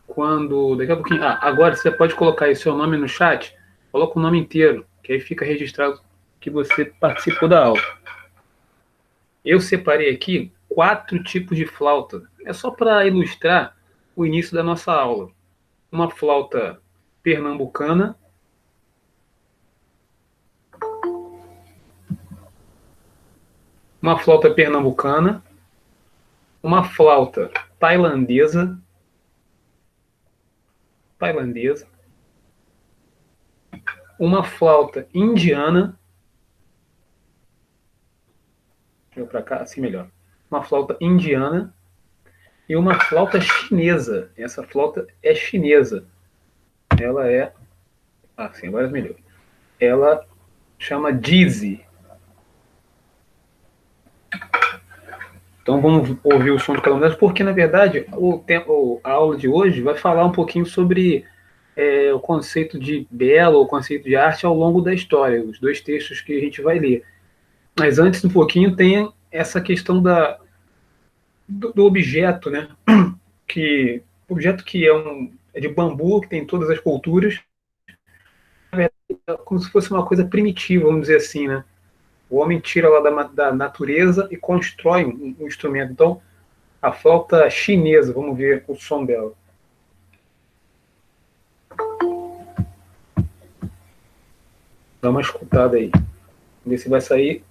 Quando. Daqui a pouquinho. Agora você pode colocar aí seu nome no chat, coloca o nome inteiro, que aí fica registrado que você participou da aula. Eu separei aqui 4 tipos de flauta. É só para ilustrar o início da nossa aula. Uma flauta pernambucana, uma flauta pernambucana, uma flauta tailandesa, tailandesa, uma flauta indiana, deixa eu para cá, assim melhor. Uma flauta indiana e uma flauta chinesa. Essa flauta é chinesa. Ela é, sim, agora é melhor. Ela chama Dizzy. Então vamos ouvir o som de cada uma delas, porque na verdade a aula de hoje vai falar um pouquinho sobre o conceito de belo, o conceito de arte ao longo da história, os 2 textos que a gente vai ler. Mas antes um pouquinho tem essa questão do objeto, né? Objeto que é de bambu, que tem todas as culturas, é como se fosse uma coisa primitiva, vamos dizer assim, né? O homem tira lá da natureza e constrói um instrumento. Então, a flauta chinesa, vamos ver o som dela. Dá uma escutada aí. Vamos ver se vai sair.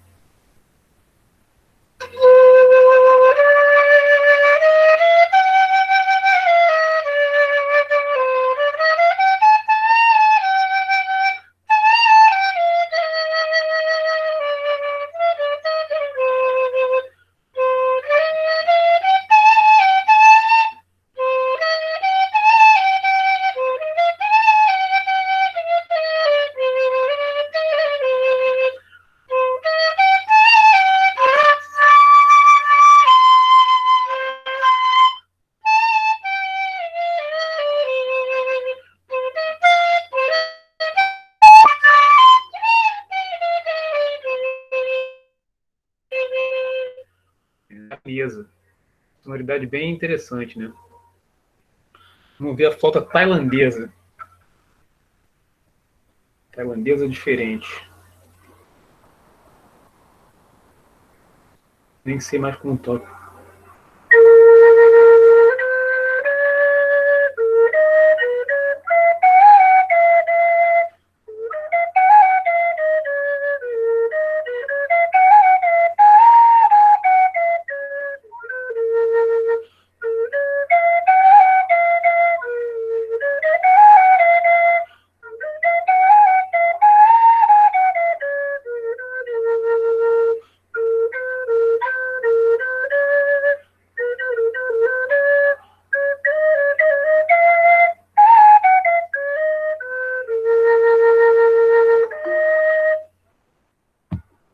Mesa. Sonoridade bem interessante, né? Vamos ver a flauta tailandesa. Tailandesa diferente. Nem sei mais como toca.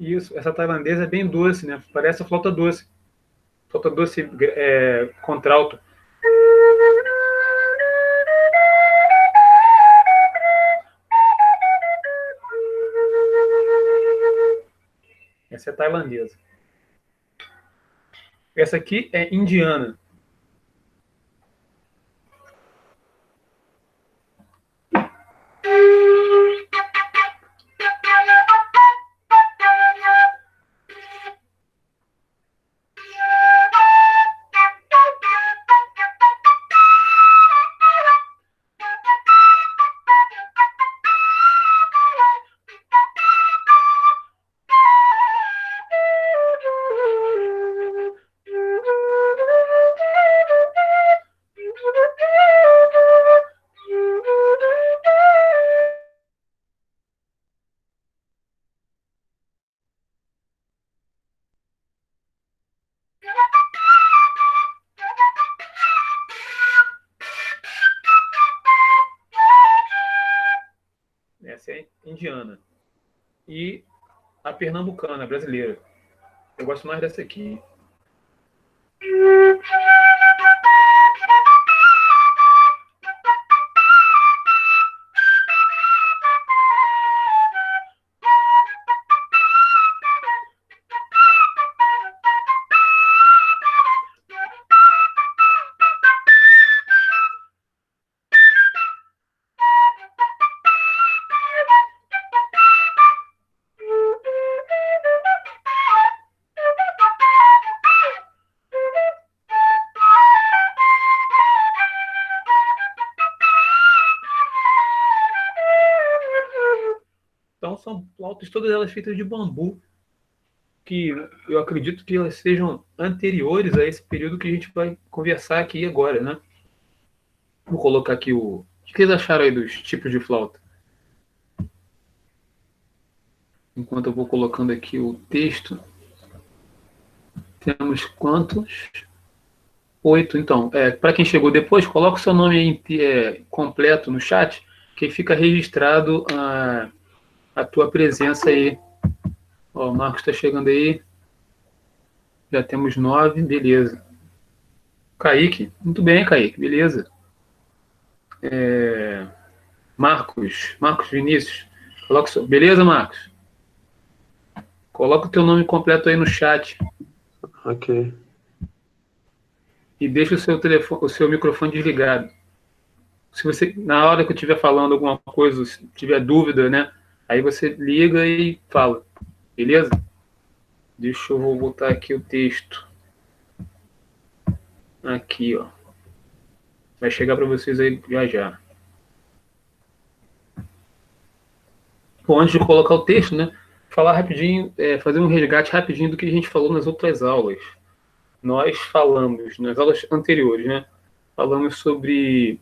Isso, essa tailandesa é bem doce, né? Parece a flauta doce. Flauta doce contralto. Essa é tailandesa. Essa aqui é indiana. Essa é indiana. E a pernambucana, brasileira. Eu gosto mais dessa aqui. são flautas todas elas feitas de bambu, que eu acredito que elas sejam anteriores a esse período que a gente vai conversar aqui agora, né? Vou colocar aqui o... O que vocês acharam aí dos tipos de flauta? Enquanto eu vou colocando aqui o texto, temos quantos? 8, então. Para quem chegou depois, coloca o seu nome aí, completo no chat, que fica registrado a tua presença aí. Ó, o Marcos está chegando aí. Já temos 9, beleza. Kaique, muito bem, Kaique, beleza. Marcos Vinícius, beleza, Marcos? Coloca o teu nome completo aí no chat. Ok. E deixa o seu microfone desligado. Se você, na hora que eu estiver falando alguma coisa, se tiver dúvida, né? Aí você liga e fala. Beleza? Deixa eu botar aqui o texto. Aqui, ó. Vai chegar para vocês aí já já. Bom, antes de colocar o texto, né? Falar rapidinho, fazer um resgate rapidinho do que a gente falou nas outras aulas. Nós falamos, nas aulas anteriores, né? Falamos sobre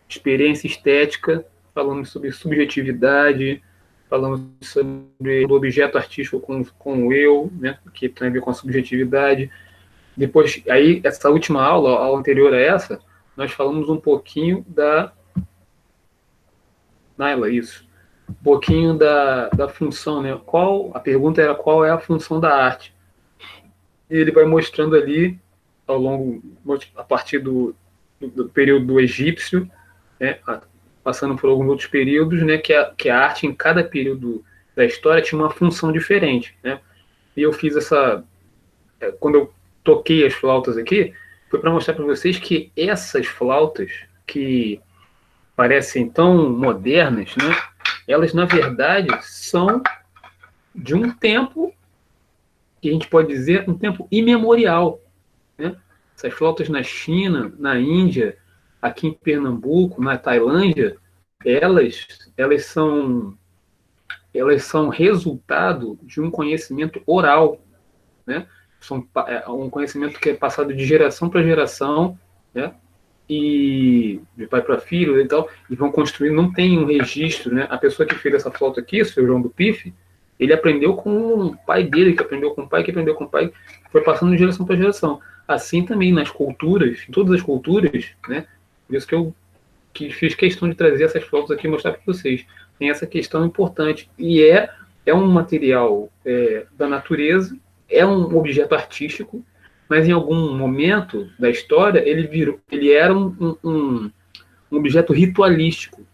experiência estética, falamos sobre subjetividade, falamos sobre o objeto artístico com o eu, né? Que tem a ver com a subjetividade. Depois, aí, essa última aula, a aula anterior a essa, nós falamos um pouquinho da... Naila, isso. Um pouquinho da função, né? A pergunta era qual é a função da arte. E ele vai mostrando ali, ao longo, a partir do período do egípcio, né? Passando por alguns outros períodos, né? Que a arte, em cada período da história, tinha uma função diferente, né? E eu fiz quando eu toquei as flautas aqui, foi para mostrar para vocês que essas flautas, que parecem tão modernas, né? Elas, na verdade, são de um tempo, que a gente pode dizer, um tempo imemorial, né? Essas flautas na China, na Índia, aqui em Pernambuco, na Tailândia, elas são resultado de um conhecimento oral, né? Um conhecimento que é passado de geração para geração, né? E de pai para filho e tal, e vão construindo, não tem um registro, né? A pessoa que fez essa flauta aqui, o seu João do Pife, ele aprendeu com o pai dele, que aprendeu com o pai, que aprendeu com o pai, foi passando de geração para geração. Assim também nas culturas, em todas as culturas, né? Por isso que eu fiz questão de trazer essas flautas aqui e mostrar para vocês. Tem essa questão importante. E é um material da natureza, é um objeto artístico, mas em algum momento da história ele era um objeto ritualístico.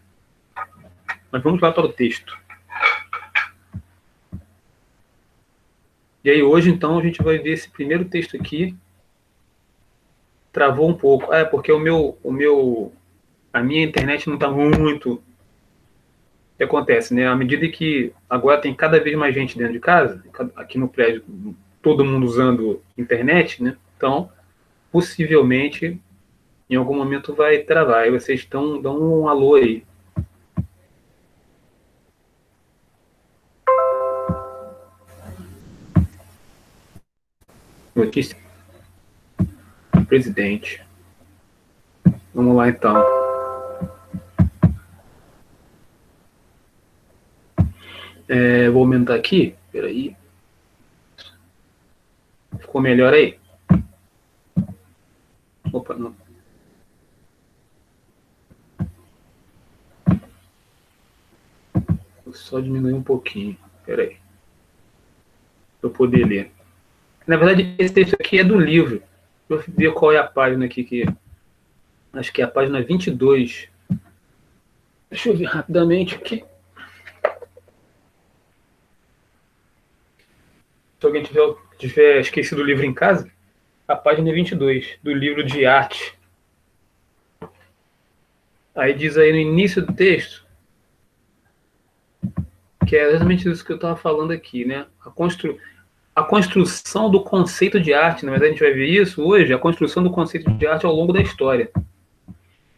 Mas vamos lá para o texto. E aí hoje, então, a gente vai ver esse primeiro texto aqui. Travou um pouco. Porque a minha internet não está muito... O que acontece, né? À medida que agora tem cada vez mais gente dentro de casa, aqui no prédio, todo mundo usando internet, né? Então, possivelmente, em algum momento vai travar. Aí vocês dão um alô aí. Notícia do presidente. Vamos lá, então. Vou aumentar aqui. Peraí. Ficou melhor aí? Opa, não. Vou só diminuir um pouquinho. Peraí. Para eu poder ler. Na verdade, esse texto aqui é do livro. Deixa eu ver qual é a página aqui. Acho que é a página 22. Deixa eu ver rapidamente aqui. Se alguém tiver esquecido o livro em casa, a página é 22, do livro de arte. Aí diz aí no início do texto, que é exatamente isso que eu estava falando aqui, né? A construção do conceito de arte, na verdade a gente vai ver isso hoje, a construção do conceito de arte ao longo da história.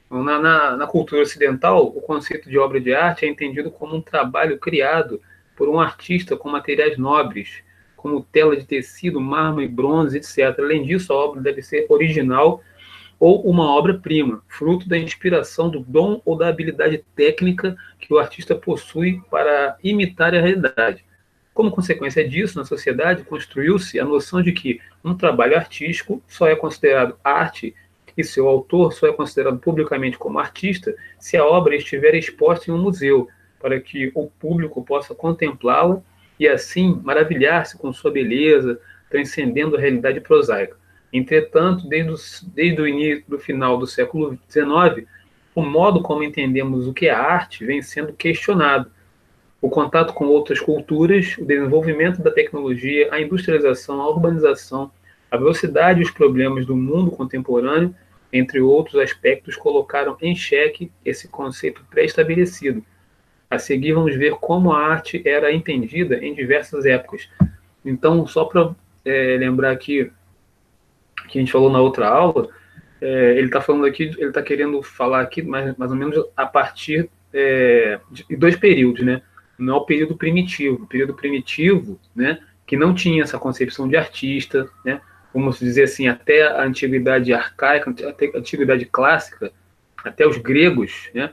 Na cultura ocidental, o conceito de obra de arte é entendido como um trabalho criado por um artista com materiais nobres, como tela de tecido, mármore, bronze, etc. Além disso, a obra deve ser original ou uma obra-prima, fruto da inspiração, do dom ou da habilidade técnica que o artista possui para imitar a realidade. Como consequência disso, na sociedade construiu-se a noção de que um trabalho artístico só é considerado arte e seu autor só é considerado publicamente como artista se a obra estiver exposta em um museu, para que o público possa contemplá-la e assim maravilhar-se com sua beleza, transcendendo a realidade prosaica. Entretanto, desde o início do final do século XIX, o modo como entendemos o que é arte vem sendo questionado. O contato com outras culturas, o desenvolvimento da tecnologia, a industrialização, a urbanização, a velocidade e os problemas do mundo contemporâneo, entre outros aspectos, colocaram em xeque esse conceito pré-estabelecido. A seguir, vamos ver como a arte era entendida em diversas épocas. Então, só para lembrar aqui que a gente falou na outra aula, ele está falando aqui, ele está querendo falar aqui mais ou menos a partir de dois períodos, né? Não é o período primitivo, né? Que não tinha essa concepção de artista, né? Vamos dizer assim, até a antiguidade arcaica, até a antiguidade clássica, até os gregos, né?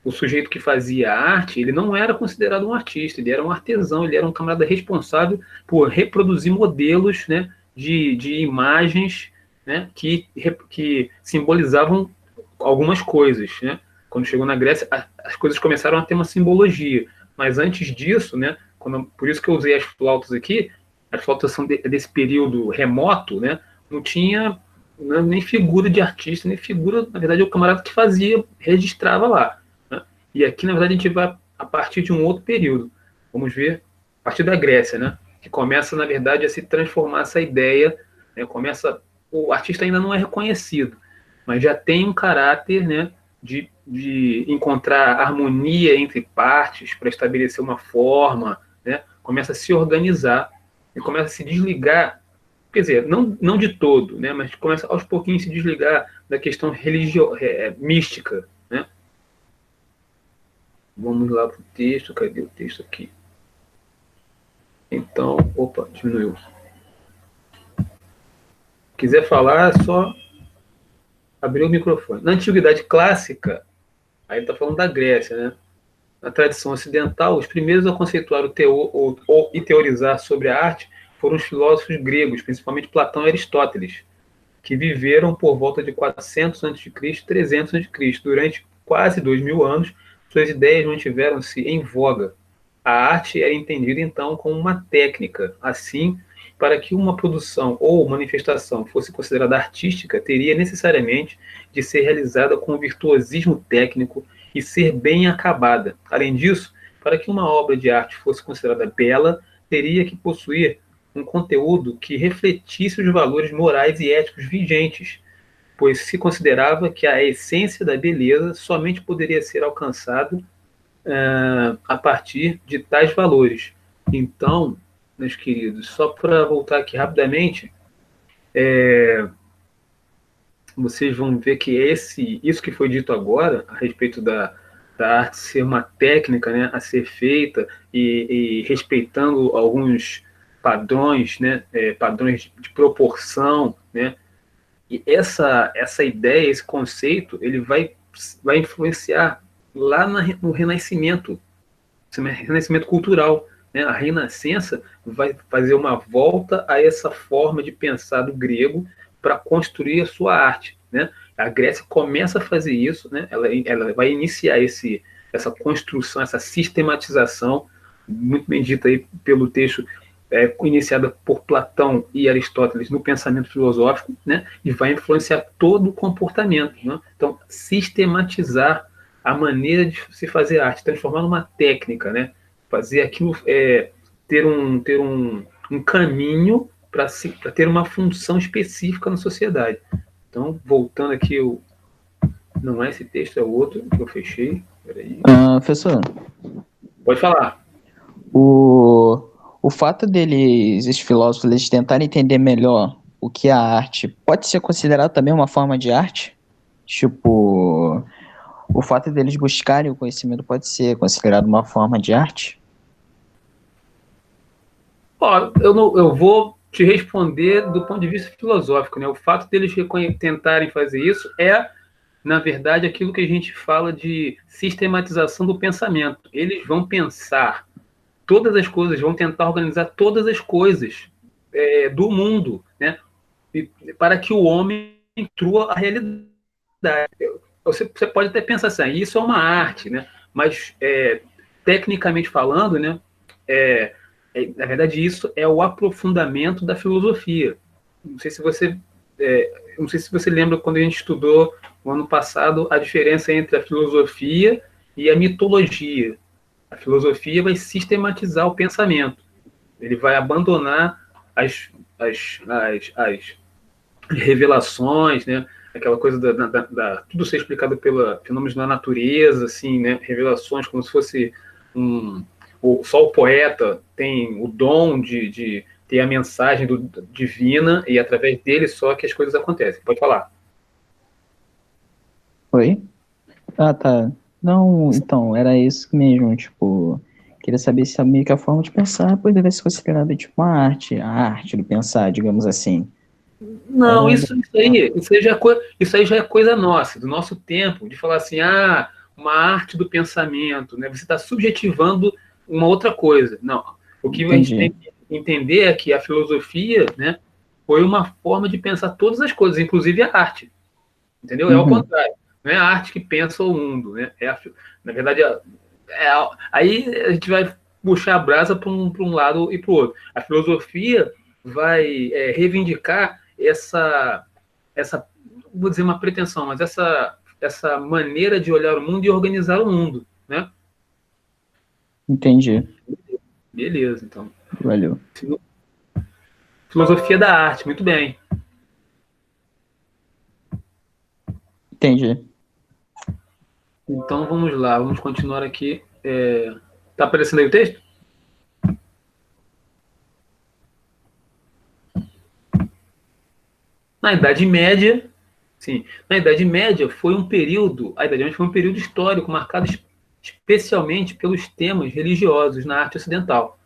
O sujeito que fazia arte, ele não era considerado um artista, ele era um artesão, ele era um camarada responsável por reproduzir modelos, né, de imagens, né, que simbolizavam algumas coisas, né? Quando chegou na Grécia, as coisas começaram a ter uma simbologia, mas antes disso, né, por isso que eu usei as flautas aqui, as flautas são desse período remoto, né, não tinha nem figura de artista, nem figura, na verdade, o camarada que fazia, registrava lá. E aqui, na verdade, a gente vai a partir de um outro período. Vamos ver a partir da Grécia, né? Que começa, na verdade, a se transformar essa ideia. Né? O artista ainda não é reconhecido, mas já tem um caráter, né, de encontrar harmonia entre partes para estabelecer uma forma, né? Começa a se organizar e começa a se desligar, quer dizer, não de todo, né? Mas começa aos pouquinhos a se desligar da questão mística, né? Vamos lá para o texto. Cadê o texto aqui? Então, opa, diminuiu. Quiser falar, é só abrir o microfone. Na Antiguidade Clássica, aí está falando da Grécia, né? Na tradição ocidental, os primeiros a conceituar e teorizar sobre a arte foram os filósofos gregos, principalmente Platão e Aristóteles, que viveram por volta de 400 a.C., 300 a.C. Durante quase 2.000 anos, suas ideias mantiveram-se em voga. A arte era entendida, então, como uma técnica. Assim, para que uma produção ou manifestação fosse considerada artística, teria necessariamente de ser realizada com virtuosismo técnico e ser bem acabada. Além disso, para que uma obra de arte fosse considerada bela, teria que possuir um conteúdo que refletisse os valores morais e éticos vigentes, pois se considerava que a essência da beleza somente poderia ser alcançada a partir de tais valores. Então, meus queridos, só para voltar aqui rapidamente, vocês vão ver que isso que foi dito agora, a respeito da arte ser uma técnica, né, a ser feita e respeitando alguns padrões, né, padrões de proporção, né, e essa ideia, esse conceito, ele vai influenciar lá no Renascimento cultural, né? A Renascença vai fazer uma volta a essa forma de pensar do grego para construir a sua arte, né? A Grécia começa a fazer isso, né? Ela vai iniciar essa construção, essa sistematização, muito bem dita aí pelo texto iniciada por Platão e Aristóteles no pensamento filosófico, né? E vai influenciar todo o comportamento, né? Então, sistematizar a maneira de se fazer arte, transformar numa técnica, né? Fazer aquilo, ter um caminho para ter uma função específica na sociedade. Então, voltando aqui, não é esse texto, é o outro que eu fechei. Peraí. Professor, pode falar. O fato esses filósofos, eles tentarem entender melhor o que é a arte, pode ser considerado também uma forma de arte? Tipo, o fato deles buscarem o conhecimento pode ser considerado uma forma de arte? Ó, eu vou te responder do ponto de vista filosófico, né? O fato deles tentarem fazer isso é, na verdade, aquilo que a gente fala de sistematização do pensamento. Eles vão pensar todas as coisas, vão tentar organizar todas as coisas do mundo, né? Para que o homem intrua a realidade. Você pode até pensar assim, isso é uma arte, né? Mas tecnicamente falando, né? É, na verdade, isso é o aprofundamento da filosofia. Não sei se você, não sei se você lembra quando a gente estudou no ano passado a diferença entre a filosofia e a mitologia. A filosofia vai sistematizar o pensamento. Ele vai abandonar as revelações, né? Aquela coisa tudo ser explicado pela fenômenos da natureza, assim, né? Revelações como se fosse só o poeta tem o dom de ter a mensagem divina e através dele só que as coisas acontecem. Pode falar. Oi? Ah, tá. Não, então, era isso mesmo, tipo, queria saber se a meio que a forma de pensar poderia ser considerada tipo uma arte, a arte do pensar, digamos assim. Não, Era isso aí já é coisa nossa, do nosso tempo, de falar assim, uma arte do pensamento, né? Você está subjetivando uma outra coisa. Não, o que a gente entendi. tem que entender é que a filosofia, né, foi uma forma de pensar todas as coisas, inclusive a arte, entendeu? É ao Uhum, contrário, não é a arte que pensa o mundo, né? Na verdade, aí a gente vai puxar a brasa para um lado e para o outro. A filosofia vai reivindicar essa, vou dizer uma pretensão, mas essa maneira de olhar o mundo e organizar o mundo, né? entendi. Beleza, então. Valeu. Filosofia da arte, muito bem. Entendi. Então vamos lá, vamos continuar aqui. Tá aparecendo aí o texto? Na Idade Média, sim, na Idade Média foi um período, a Idade Média foi um período histórico marcado especialmente pelos temas religiosos na arte ocidental.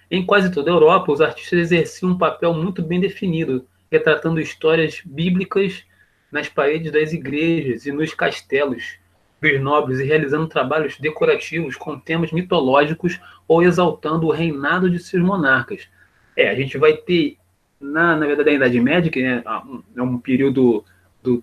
Em quase toda a Europa, os artistas exerciam um papel muito bem definido, retratando histórias bíblicas nas paredes das igrejas e nos castelos dos nobres e realizando trabalhos decorativos com temas mitológicos ou exaltando o reinado de seus monarcas. A gente vai ter, na verdade, a Idade Média, que é um período do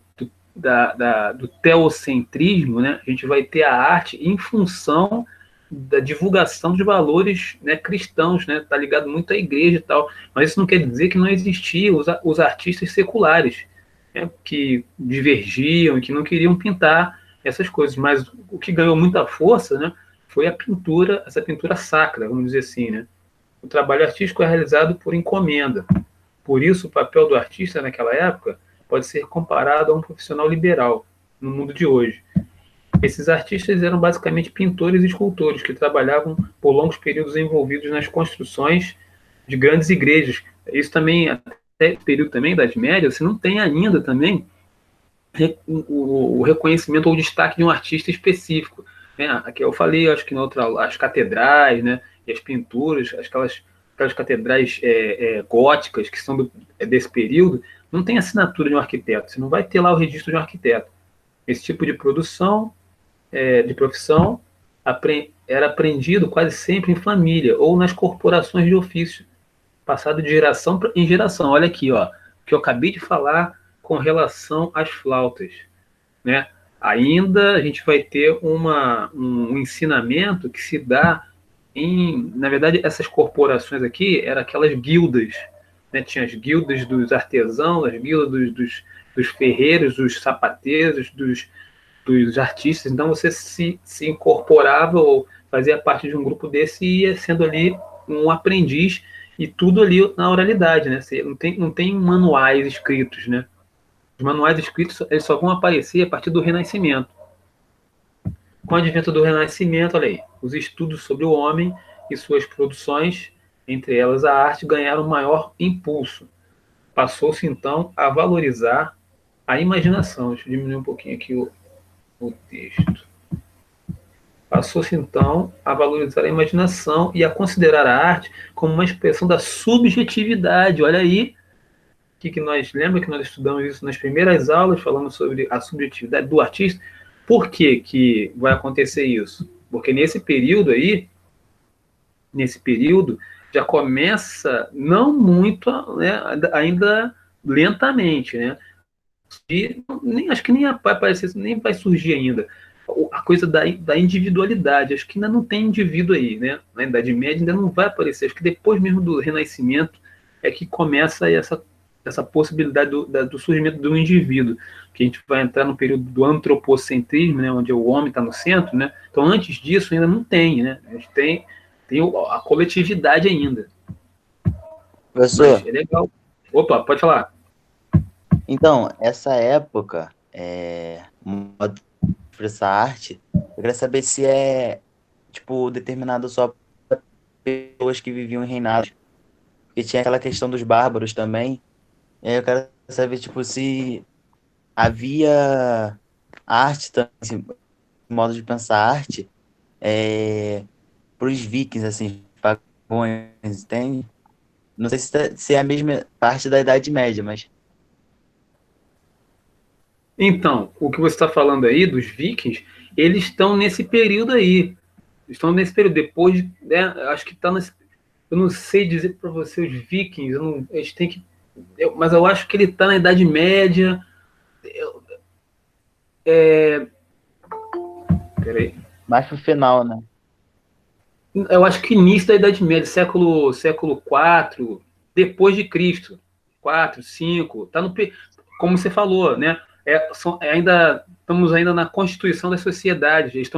teocentrismo, né? A gente vai ter a arte em função da divulgação de valores, né, cristãos, né, tá ligado muito à igreja e tal, mas isso não quer dizer que não existiam os artistas seculares, né, que divergiam e que não queriam pintar essas coisas, mas o que ganhou muita força, né, foi a pintura, essa pintura sacra, vamos dizer assim, né. O trabalho artístico é realizado por encomenda, por isso o papel do artista naquela época pode ser comparado a um profissional liberal no mundo de hoje. Esses artistas eram basicamente pintores e escultores que trabalhavam por longos períodos envolvidos nas construções de grandes igrejas. Isso também, até esse período também, Idade Média, você não tem ainda também o reconhecimento ou o destaque de um artista específico. Né? Aqui eu falei, acho que na outra, as catedrais, né? E as pinturas, aquelas catedrais góticas que são desse período, não tem assinatura de um arquiteto. Você não vai ter lá o registro de um arquiteto. Esse tipo de produção de profissão era aprendido quase sempre em família ou nas corporações de ofício, passado de geração em geração. Olha aqui, ó, que eu acabei de falar com relação às flautas, né? Ainda a gente vai ter um ensinamento que se dá na verdade, essas corporações aqui eram aquelas guildas, né? Tinha as guildas dos artesãos, as guildas dos ferreiros, dos sapateiros, dos artistas, então você se incorporava ou fazia parte de um grupo desse e ia sendo ali um aprendiz e tudo ali na oralidade, né? Você não tem manuais escritos, né? Os manuais escritos eles só vão aparecer a partir do Renascimento. Com o advento do Renascimento, olha aí, os estudos sobre o homem e suas produções, entre elas a arte, ganharam maior impulso. Passou-se então a valorizar a imaginação. Deixa eu diminuir um pouquinho aqui o texto. Passou-se então a valorizar a imaginação e a considerar a arte como uma expressão da subjetividade. Olha aí, que nós lembra que nós estudamos isso nas primeiras aulas, falando sobre a subjetividade do artista. Por que que vai acontecer isso? Porque nesse período já começa não muito, né, ainda lentamente, né? E nem, acho que nem vai aparecer, nem vai surgir ainda a coisa da individualidade. Acho que ainda não tem indivíduo aí, né? Na Idade Média ainda não vai aparecer. Acho que depois mesmo do Renascimento é que começa essa possibilidade do surgimento do indivíduo, que a gente vai entrar no período do antropocentrismo, né, onde o homem está no centro, né? Então antes disso ainda não tem, né? A gente tem a coletividade ainda, mas Professor, é legal. Opa, pode falar. então, essa época, modo de expressar arte, eu queria saber se é, tipo, determinado só para pessoas que viviam em reinados, porque tinha aquela questão dos bárbaros também, e aí eu quero saber, tipo, se havia arte também, esse modo de pensar arte, para os vikings, assim, pagões, entende? Não sei se é a mesma parte da Idade Média, mas... Então, o que você está falando aí dos vikings, eles estão nesse período aí. Estão nesse período. Depois, né, acho que está nesse. Eu não sei dizer para você os vikings, eles têm que. Mas eu acho que ele está na Idade Média. Peraí. Mais pro final, né? Eu acho que início da Idade Média, século IV, depois de Cristo. 4, 5, tá como você falou, né? Estamos ainda na constituição das sociedades.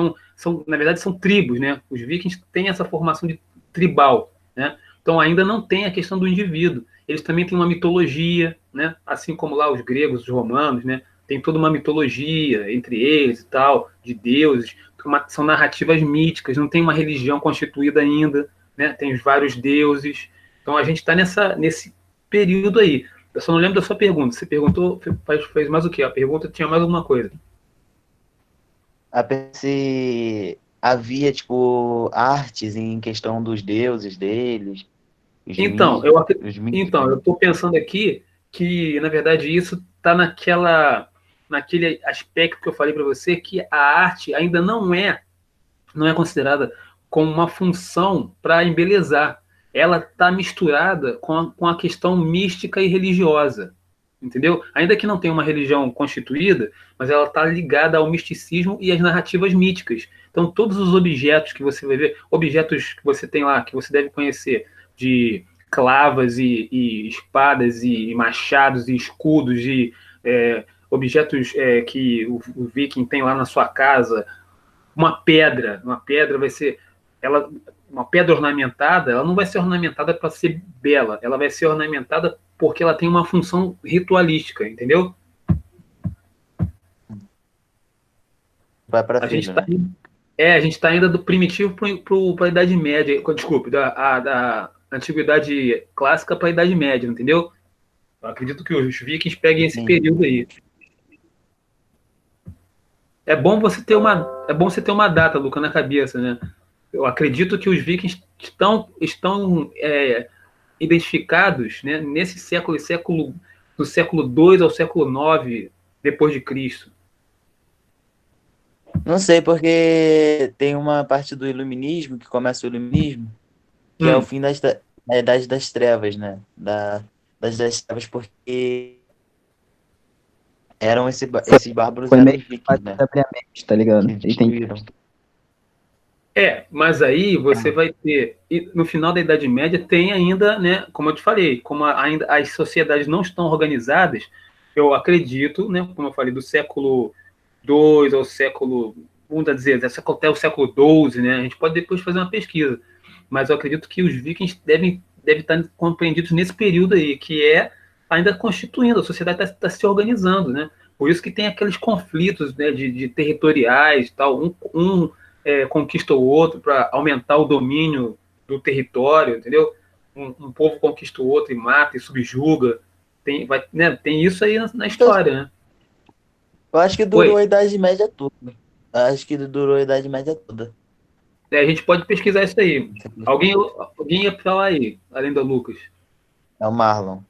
Na verdade, são tribos, né? Os vikings têm essa formação de tribal, né? Então ainda não tem a questão do indivíduo. Eles também têm uma mitologia, né? Assim como lá os gregos, os romanos, né? Tem toda uma mitologia entre eles e tal, de deuses. São narrativas míticas, não tem uma religião constituída ainda, né? Tem os vários deuses. Então a gente está nesse período aí. Eu só não lembro da sua pergunta. Você perguntou, fez mais o quê? A pergunta tinha mais alguma coisa. Se havia, tipo, artes em questão dos deuses deles, Então, os mitos, então, eu estou pensando aqui que, na verdade, isso está naquele aspecto que eu falei para você, que a arte ainda não é considerada como uma função para embelezar. Ela está misturada com a questão mística e religiosa, entendeu? Ainda que não tenha uma religião constituída, mas ela está ligada ao misticismo e às narrativas míticas. Então, todos os objetos que você vai ver, objetos que você tem lá, que você deve conhecer, de clavas e espadas e machados e escudos e objetos que o viking tem lá na sua casa, uma pedra vai ser, uma pedra ornamentada, ela não vai ser ornamentada para ser bela, ela vai ser ornamentada porque ela tem uma função ritualística, entendeu? vai para A gente filho, está né? a gente está ainda do primitivo para a Idade Média, desculpe, da Antiguidade Clássica para a Idade Média, entendeu? Eu acredito que os vikings peguem esse Entendi. período aí. É bom você ter uma data, Luca, na cabeça, né? Eu acredito que os vikings estão identificados, né, nesse do século II ao século IX depois de Cristo. Não sei, porque tem uma parte do iluminismo, que começa o iluminismo, que é o fim da Idade das Trevas, né? Das Trevas, porque esses bárbaros Foi eram meio os que vikings, né? abruptamente, tá ligado? Que E tem destruíram. Mas aí você vai ter, e no final da Idade Média tem ainda, né, como eu te falei, como ainda as sociedades não estão organizadas, eu acredito, né, como eu falei, do século II ao século, vamos dizer, até o século XII, né, a gente pode depois fazer uma pesquisa, mas eu acredito que os vikings devem estar compreendidos nesse período aí, que é ainda constituindo, a sociedade está se organizando, né, por isso que tem aqueles conflitos, né, de territoriais, tal, conquista o outro para aumentar o domínio do território, entendeu? Um povo conquista o outro e mata e subjuga. Tem isso aí na Então, história, né? eu acho que Oi? durou a Idade Média toda. Eu acho que durou a Idade Média toda. A gente pode pesquisar isso aí. Alguém ia falar aí, além do Lucas. É o Marlon.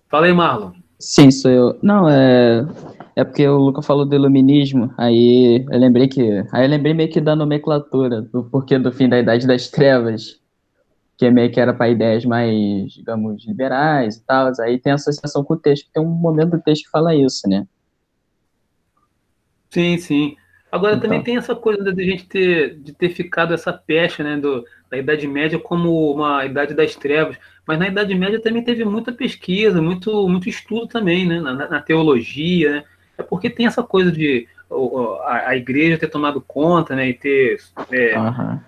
Fala aí, Marlon. Sim, sou eu. Não, é porque o Luca falou do iluminismo, aí eu lembrei meio que da nomenclatura, do porquê do fim da Idade das Trevas, que meio que era para ideias mais, digamos, liberais e tal, aí tem associação com o texto, tem um momento do texto que fala isso, né? Sim, sim. Agora também Então, tem essa coisa de a gente ter ficado essa pecha, né, da Idade Média como uma Idade das Trevas. Mas na Idade Média também teve muita pesquisa, muito estudo também, né, na teologia, né? É porque tem essa coisa de a igreja ter tomado conta, né, e ter aham.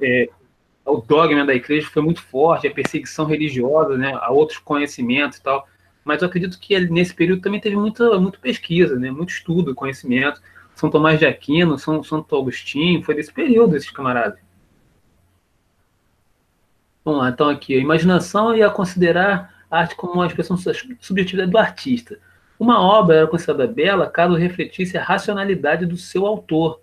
o dogma da igreja foi muito forte, a perseguição religiosa, né, a outros conhecimentos e tal. Mas eu acredito que nesse período também teve muita pesquisa, né, muito estudo, conhecimento. São Tomás de Aquino, São Santo Agostinho, foi desse período, esses camaradas. Vamos lá, então aqui, a imaginação ia considerar a arte como uma expressão subjetiva do artista. Uma obra era considerada bela caso refletisse a racionalidade do seu autor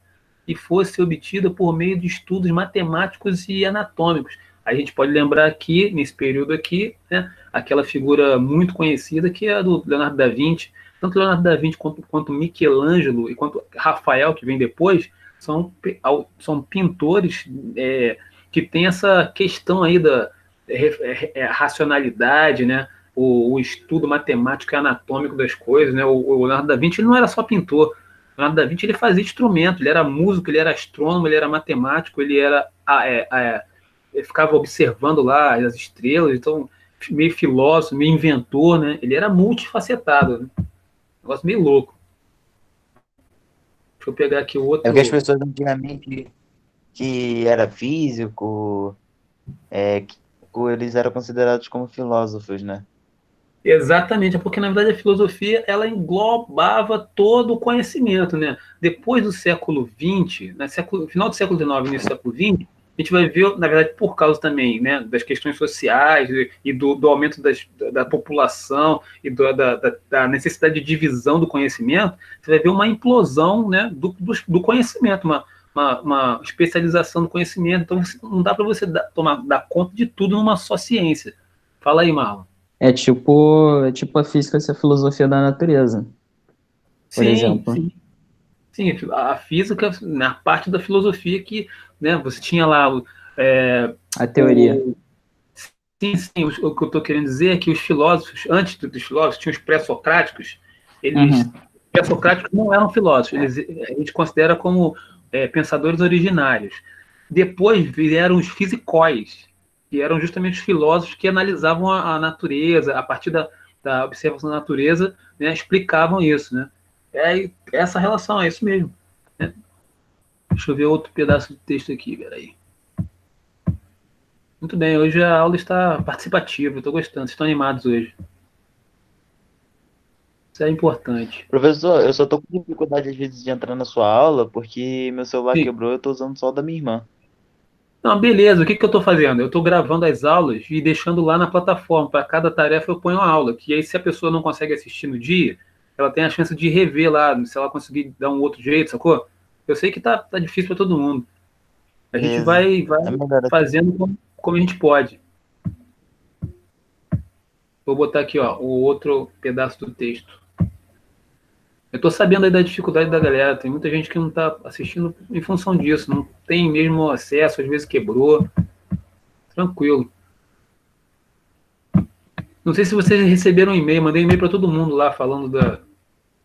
e fosse obtida por meio de estudos matemáticos e anatômicos. A gente pode lembrar aqui, nesse período aqui, né, aquela figura muito conhecida que é a do Leonardo da Vinci. Tanto Leonardo da Vinci quanto Michelangelo e quanto Rafael, que vem depois, são pintores que tem essa questão aí da racionalidade, né? O estudo matemático e anatômico das coisas, né? O Leonardo da Vinci ele não era só pintor. O Leonardo da Vinci ele fazia instrumento, ele era músico, ele era astrônomo, ele era matemático, ele ficava observando lá as estrelas, então meio filósofo, meio inventor, né? Ele era multifacetado, né? Negócio meio louco. Deixa eu pegar aqui o É porque as outro. pessoas antigamente que era físico, que eles eram considerados como filósofos, né? Exatamente, é porque na verdade a filosofia ela englobava todo o conhecimento, né? Depois do século XX, final do século XIX, início do século XX, a gente vai ver, na verdade, por causa também, né, das questões sociais e do aumento da população e da necessidade de divisão do conhecimento, você vai ver uma implosão, né, do conhecimento, uma especialização do conhecimento. Então não dá para você dar conta de tudo numa só ciência. Fala aí, Marlon. É tipo a física ser a filosofia da natureza, por Sim, exemplo. sim. Sim, a física, na parte da filosofia que, né, você tinha lá A teoria. o sim, sim, o que eu estou querendo dizer é que os filósofos, antes dos filósofos, tinham os pré-socráticos, eles Uhum. pré-socráticos não eram filósofos, a gente considera como pensadores originários. Depois vieram os fisicóis, que eram justamente os filósofos que analisavam a natureza, a partir da observação da natureza, né, explicavam isso, né? Essa relação, é isso mesmo. Né? Deixa eu ver outro pedaço do texto aqui, peraí. Muito bem, hoje a aula está participativa, estou gostando, vocês estão animados hoje. Isso é importante. Professor, eu só tô com dificuldade às vezes de entrar na sua aula porque meu celular Sim. quebrou e eu tô usando só o da minha irmã. Não, beleza, o que eu estou fazendo? Eu estou gravando as aulas e deixando lá na plataforma. Para cada tarefa eu ponho uma aula, que aí se a pessoa não consegue assistir no dia, ela tem a chance de rever lá, se ela conseguir dar um outro jeito, sacou? Eu sei que tá difícil para todo mundo. A gente Beleza. vai É melhor assim. fazendo como a gente pode. Vou botar aqui, ó, o outro pedaço do texto. Eu tô sabendo aí da dificuldade da galera. Tem muita gente que não tá assistindo em função disso. Não tem mesmo acesso, às vezes quebrou. Tranquilo. Não sei se vocês receberam um e-mail. Mandei um e-mail para todo mundo lá falando da.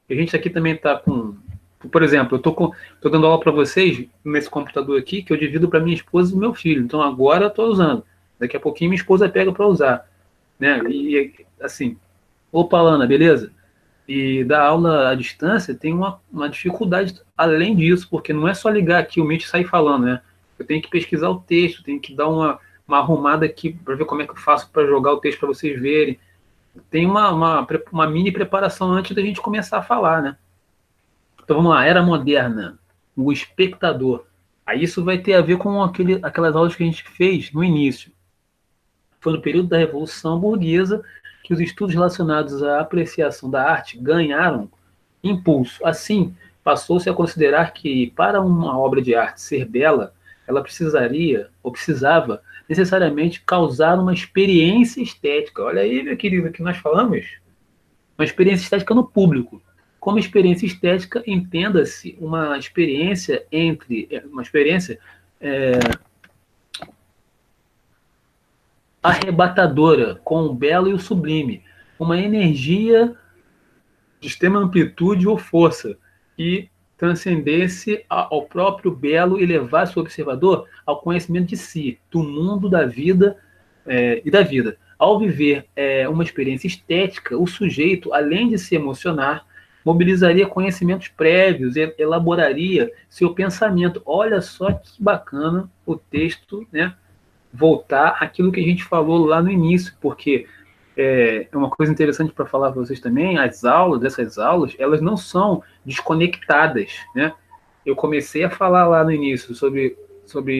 A gente aqui também tá com. Por exemplo, tô dando aula para vocês nesse computador aqui que eu divido para minha esposa e meu filho. Então agora eu tô usando. Daqui a pouquinho minha esposa pega para usar, né? E assim, opa, Lana, beleza? E dar aula à distância tem uma dificuldade além disso, porque não é só ligar aqui o Meet e sair falando, né? Eu tenho que pesquisar o texto, tenho que dar uma arrumada aqui para ver como é que eu faço para jogar o texto para vocês verem. Tem uma mini preparação antes da gente começar a falar, né? Então vamos lá, Era Moderna, o espectador. Aí isso vai ter a ver com aquelas aulas que a gente fez no início. Foi no período da Revolução Burguesa que os estudos relacionados à apreciação da arte ganharam impulso. Assim, passou-se a considerar que, para uma obra de arte ser bela, ela precisaria, ou precisava, necessariamente causar uma experiência estética. Olha aí, meu querido, que nós falamos, uma experiência estética no público. Como experiência estética, entenda-se uma experiência arrebatadora com o belo e o sublime, uma energia de extrema amplitude ou força que transcendesse ao próprio belo e levasse o observador ao conhecimento de si, do mundo, da vida e da vida. Ao viver uma experiência estética, o sujeito, além de se emocionar, mobilizaria conhecimentos prévios, elaboraria seu pensamento. Olha só que bacana o texto, né? Voltar àquilo que a gente falou lá no início, porque é uma coisa interessante para falar para vocês também, essas aulas, elas não são desconectadas, né? Eu comecei a falar lá no início sobre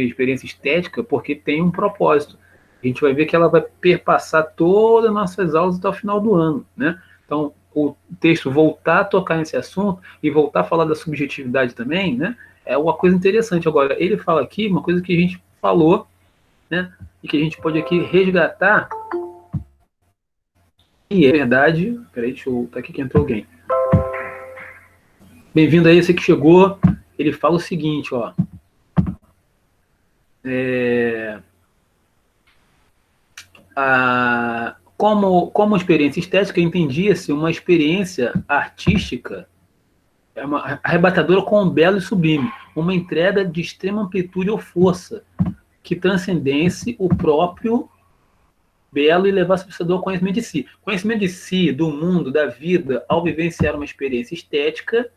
experiência estética porque tem um propósito. A gente vai ver que ela vai perpassar todas as nossas aulas até o final do ano, né? Então, o texto voltar a tocar nesse assunto e voltar a falar da subjetividade também, né? É uma coisa interessante. Agora, ele fala aqui uma coisa que a gente falou, né? E que a gente pode aqui resgatar. E é verdade. Peraí, deixa eu. Tá aqui que entrou alguém. Bem-vindo aí, você que chegou. Ele fala o seguinte, ó. Como experiência estética, entendia-se uma experiência artística uma arrebatadora com um belo e sublime, uma entrega de extrema amplitude ou força, que transcendesse o próprio belo e levasse o pensador ao conhecimento de si. Conhecimento de si, do mundo, da vida, ao vivenciar uma experiência estética,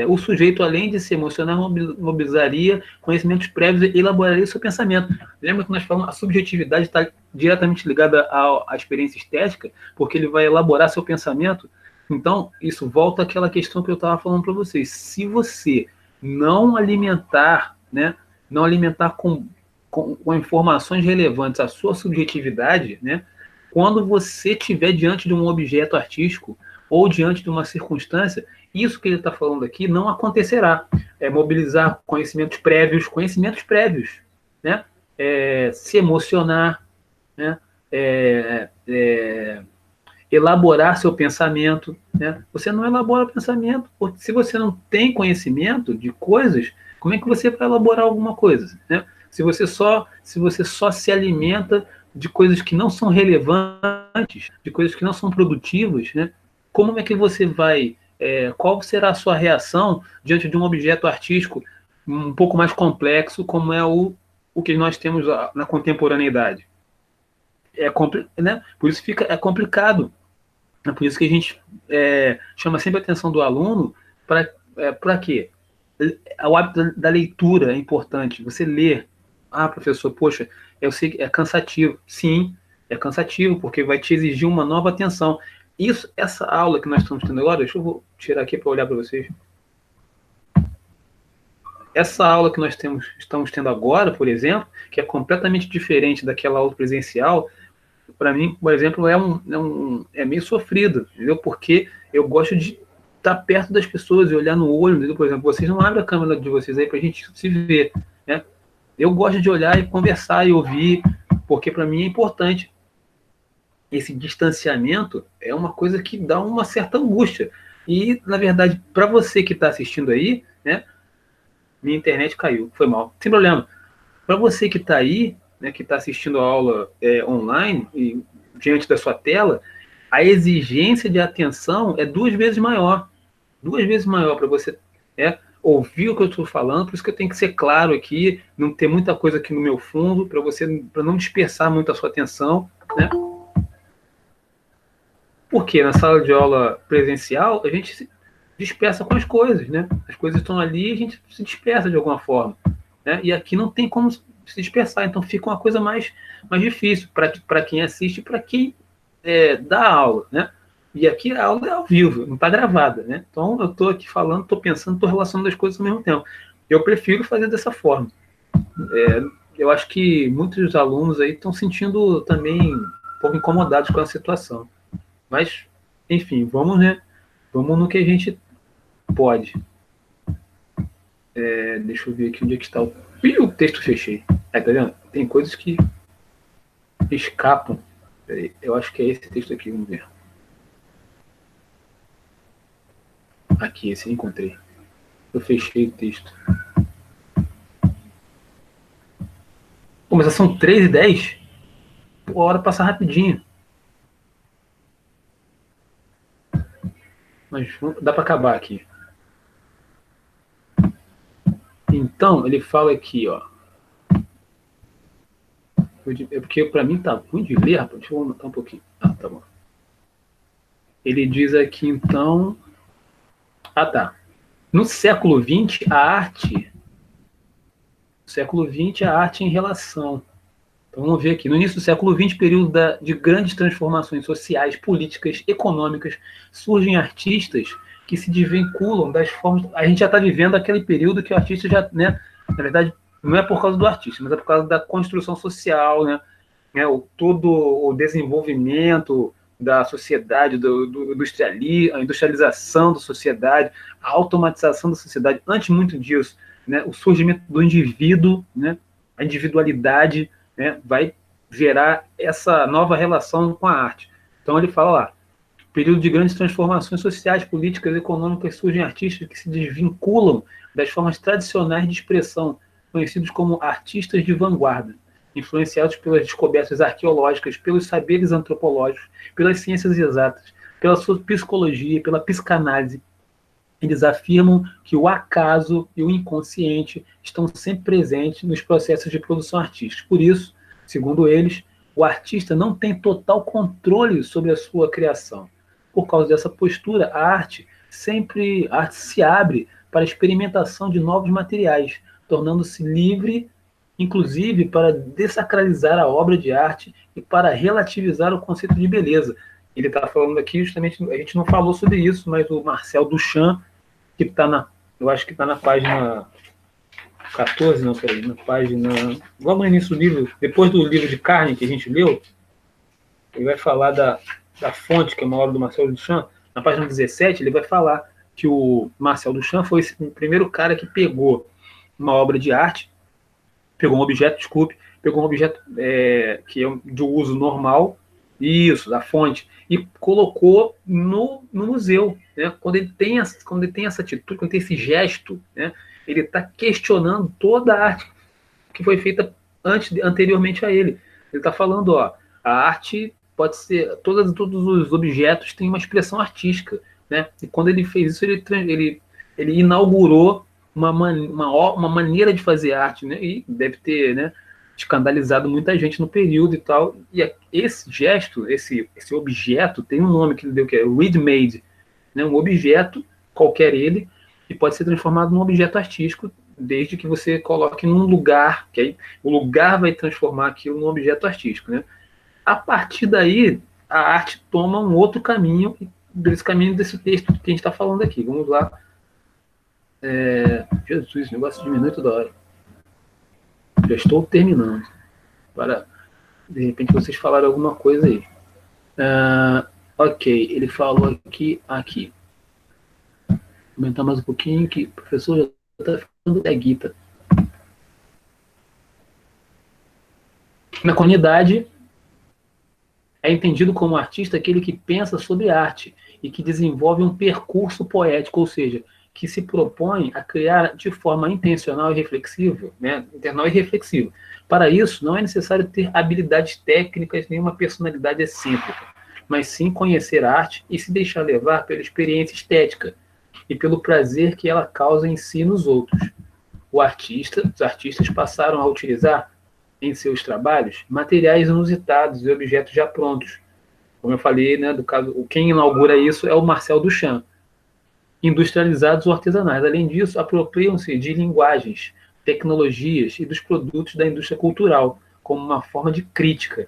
o sujeito, além de se emocionar, mobilizaria conhecimentos prévios e elaboraria seu pensamento. Lembra que nós falamos, a subjetividade está diretamente ligada à experiência estética, porque ele vai elaborar seu pensamento. Então, isso volta àquela questão que eu estava falando para vocês. Se você não alimentar, né, não alimentar com informações relevantes a sua subjetividade, né, quando você estiver diante de um objeto artístico ou diante de uma circunstância, isso que ele está falando aqui não acontecerá. Mobilizar conhecimentos prévios, né? Se emocionar, né? Elaborar seu pensamento, né? Você não elabora pensamento, porque se você não tem conhecimento de coisas, como é que você vai elaborar alguma coisa, né? Se você só se alimenta de coisas que não são relevantes, de coisas que não são produtivas, né? Como é que você vai... qual será a sua reação diante de um objeto artístico um pouco mais complexo, como é o que nós temos na contemporaneidade? Né? Por isso é complicado. É por isso que a gente chama sempre a atenção do aluno para quê? O hábito da leitura é importante. Você ler. Ah, professor, poxa, eu sei que é cansativo. Sim, é cansativo, porque vai te exigir uma nova atenção. Essa aula que nós estamos tendo agora, deixa eu tirar aqui para olhar para vocês. Essa aula que nós estamos tendo agora, por exemplo, que é completamente diferente daquela aula presencial, para mim, por exemplo, é meio sofrido, entendeu? Porque eu gosto de estar perto das pessoas e olhar no olho, entendeu? Por exemplo, vocês não abrem a câmera de vocês aí para a gente se ver, né? Eu gosto de olhar e conversar e ouvir, porque para mim é importante. Esse distanciamento é uma coisa que dá uma certa angústia. E, na verdade, para você que está assistindo aí, né? Minha internet caiu, foi mal, sem problema. Para você que está aí, né, que está assistindo a aula online e diante da sua tela, a exigência de atenção é 2 vezes maior. 2 vezes maior para você ouvir o que eu estou falando, por isso que eu tenho que ser claro aqui, não ter muita coisa aqui no meu fundo, para não dispersar muito a sua atenção, né? Porque na sala de aula presencial, a gente se dispersa com as coisas, né? As coisas estão ali e a gente se dispersa de alguma forma, né? E aqui não tem como se dispersar, então fica uma coisa mais difícil para quem assiste e para quem dá aula, né? E aqui a aula é ao vivo, não está gravada, né? Então eu estou aqui falando, estou pensando, estou relacionando as coisas ao mesmo tempo. Eu prefiro fazer dessa forma. Eu acho que muitos alunos aí estão sentindo também um pouco incomodados com a situação. Mas, enfim, vamos, né? Vamos no que a gente pode. Deixa eu ver aqui onde é que está o... Ih, o texto fechei. Tá vendo? Tem coisas que escapam. Peraí, eu acho que é esse texto aqui, vamos ver. Aqui, esse eu encontrei. Eu fechei o texto. Pô, mas já são 3h10? Pô, a hora passa rapidinho. Mas dá para acabar aqui. Então, ele fala aqui, ó. É porque para mim tá ruim de ler, rapaz. Deixa eu anotar um pouquinho. Ah, tá bom. Ele diz aqui, então... Ah, tá. No século XX, a arte... No século XX, a arte em relação... Então, vamos ver aqui. No início do século XX, período de grandes transformações sociais, políticas, econômicas, surgem artistas que se desvinculam das formas... A gente já está vivendo aquele período que o artista já... Né, na verdade, não é por causa do artista, mas é por causa da construção social, né? Todo o desenvolvimento da sociedade, a industrialização da sociedade, a automatização da sociedade. Antes muito disso, né, o surgimento do indivíduo, né, a individualidade, né, vai gerar essa nova relação com a arte. Então ele fala lá, período de grandes transformações sociais, políticas, econômicas, surgem artistas que se desvinculam das formas tradicionais de expressão, conhecidos como artistas de vanguarda, influenciados pelas descobertas arqueológicas, pelos saberes antropológicos, pelas ciências exatas, pela sua psicologia, pela psicanálise. Eles afirmam que o acaso e o inconsciente estão sempre presentes nos processos de produção artística. Por isso, segundo eles, o artista não tem total controle sobre a sua criação. Por causa dessa postura, a arte se abre para a experimentação de novos materiais, tornando-se livre, inclusive para desacralizar a obra de arte e para relativizar o conceito de beleza. Ele está falando aqui, justamente, a gente não falou sobre isso, mas o Marcel Duchamp, que está eu acho que está na página 14, não, peraí, na página, logo no início do livro, depois do livro de Carne que a gente leu, ele vai falar da fonte, que é uma obra do Marcel Duchamp. Na página 17, ele vai falar que o Marcel Duchamp foi o primeiro cara que pegou uma obra de arte, pegou um objeto que é de uso normal, isso, da fonte, e colocou no museu. Né? Quando ele tem essa atitude, quando tem esse gesto, né? Ele está questionando toda a arte que foi feita anteriormente a ele. Ele está falando, ó, a arte pode ser, todos os objetos têm uma expressão artística, né? E quando ele fez isso, ele inaugurou uma maneira de fazer arte, né? E deve ter, né, escandalizado muita gente no período e tal. E esse gesto, esse objeto, tem um nome que ele deu, que é ready-made, né? Um objeto, qualquer ele, que pode ser transformado num objeto artístico, desde que você coloque num lugar, que aí o lugar vai transformar aquilo num objeto artístico, né? A partir daí, a arte toma um outro caminho, desse caminho desse texto que a gente está falando aqui. Vamos lá. Jesus, esse negócio diminui toda hora. Já estou terminando. Para, de repente, vocês falaram alguma coisa aí. Ok, ele falou aqui. Vou aumentar mais um pouquinho, que o professor já está ficando guita. Na comunidade, é entendido como artista aquele que pensa sobre arte e que desenvolve um percurso poético, ou seja, que se propõe a criar de forma intencional e reflexiva, né? Internal e reflexiva. Para isso, não é necessário ter habilidades técnicas nem uma personalidade excêntrica, mas sim conhecer a arte e se deixar levar pela experiência estética e pelo prazer que ela causa em si e nos outros. Os artistas passaram a utilizar em seus trabalhos materiais inusitados e objetos já prontos. Como eu falei, né, do caso, quem inaugura isso é o Marcel Duchamp. Industrializados ou artesanais. Além disso, apropriam-se de linguagens, tecnologias e dos produtos da indústria cultural, como uma forma de crítica.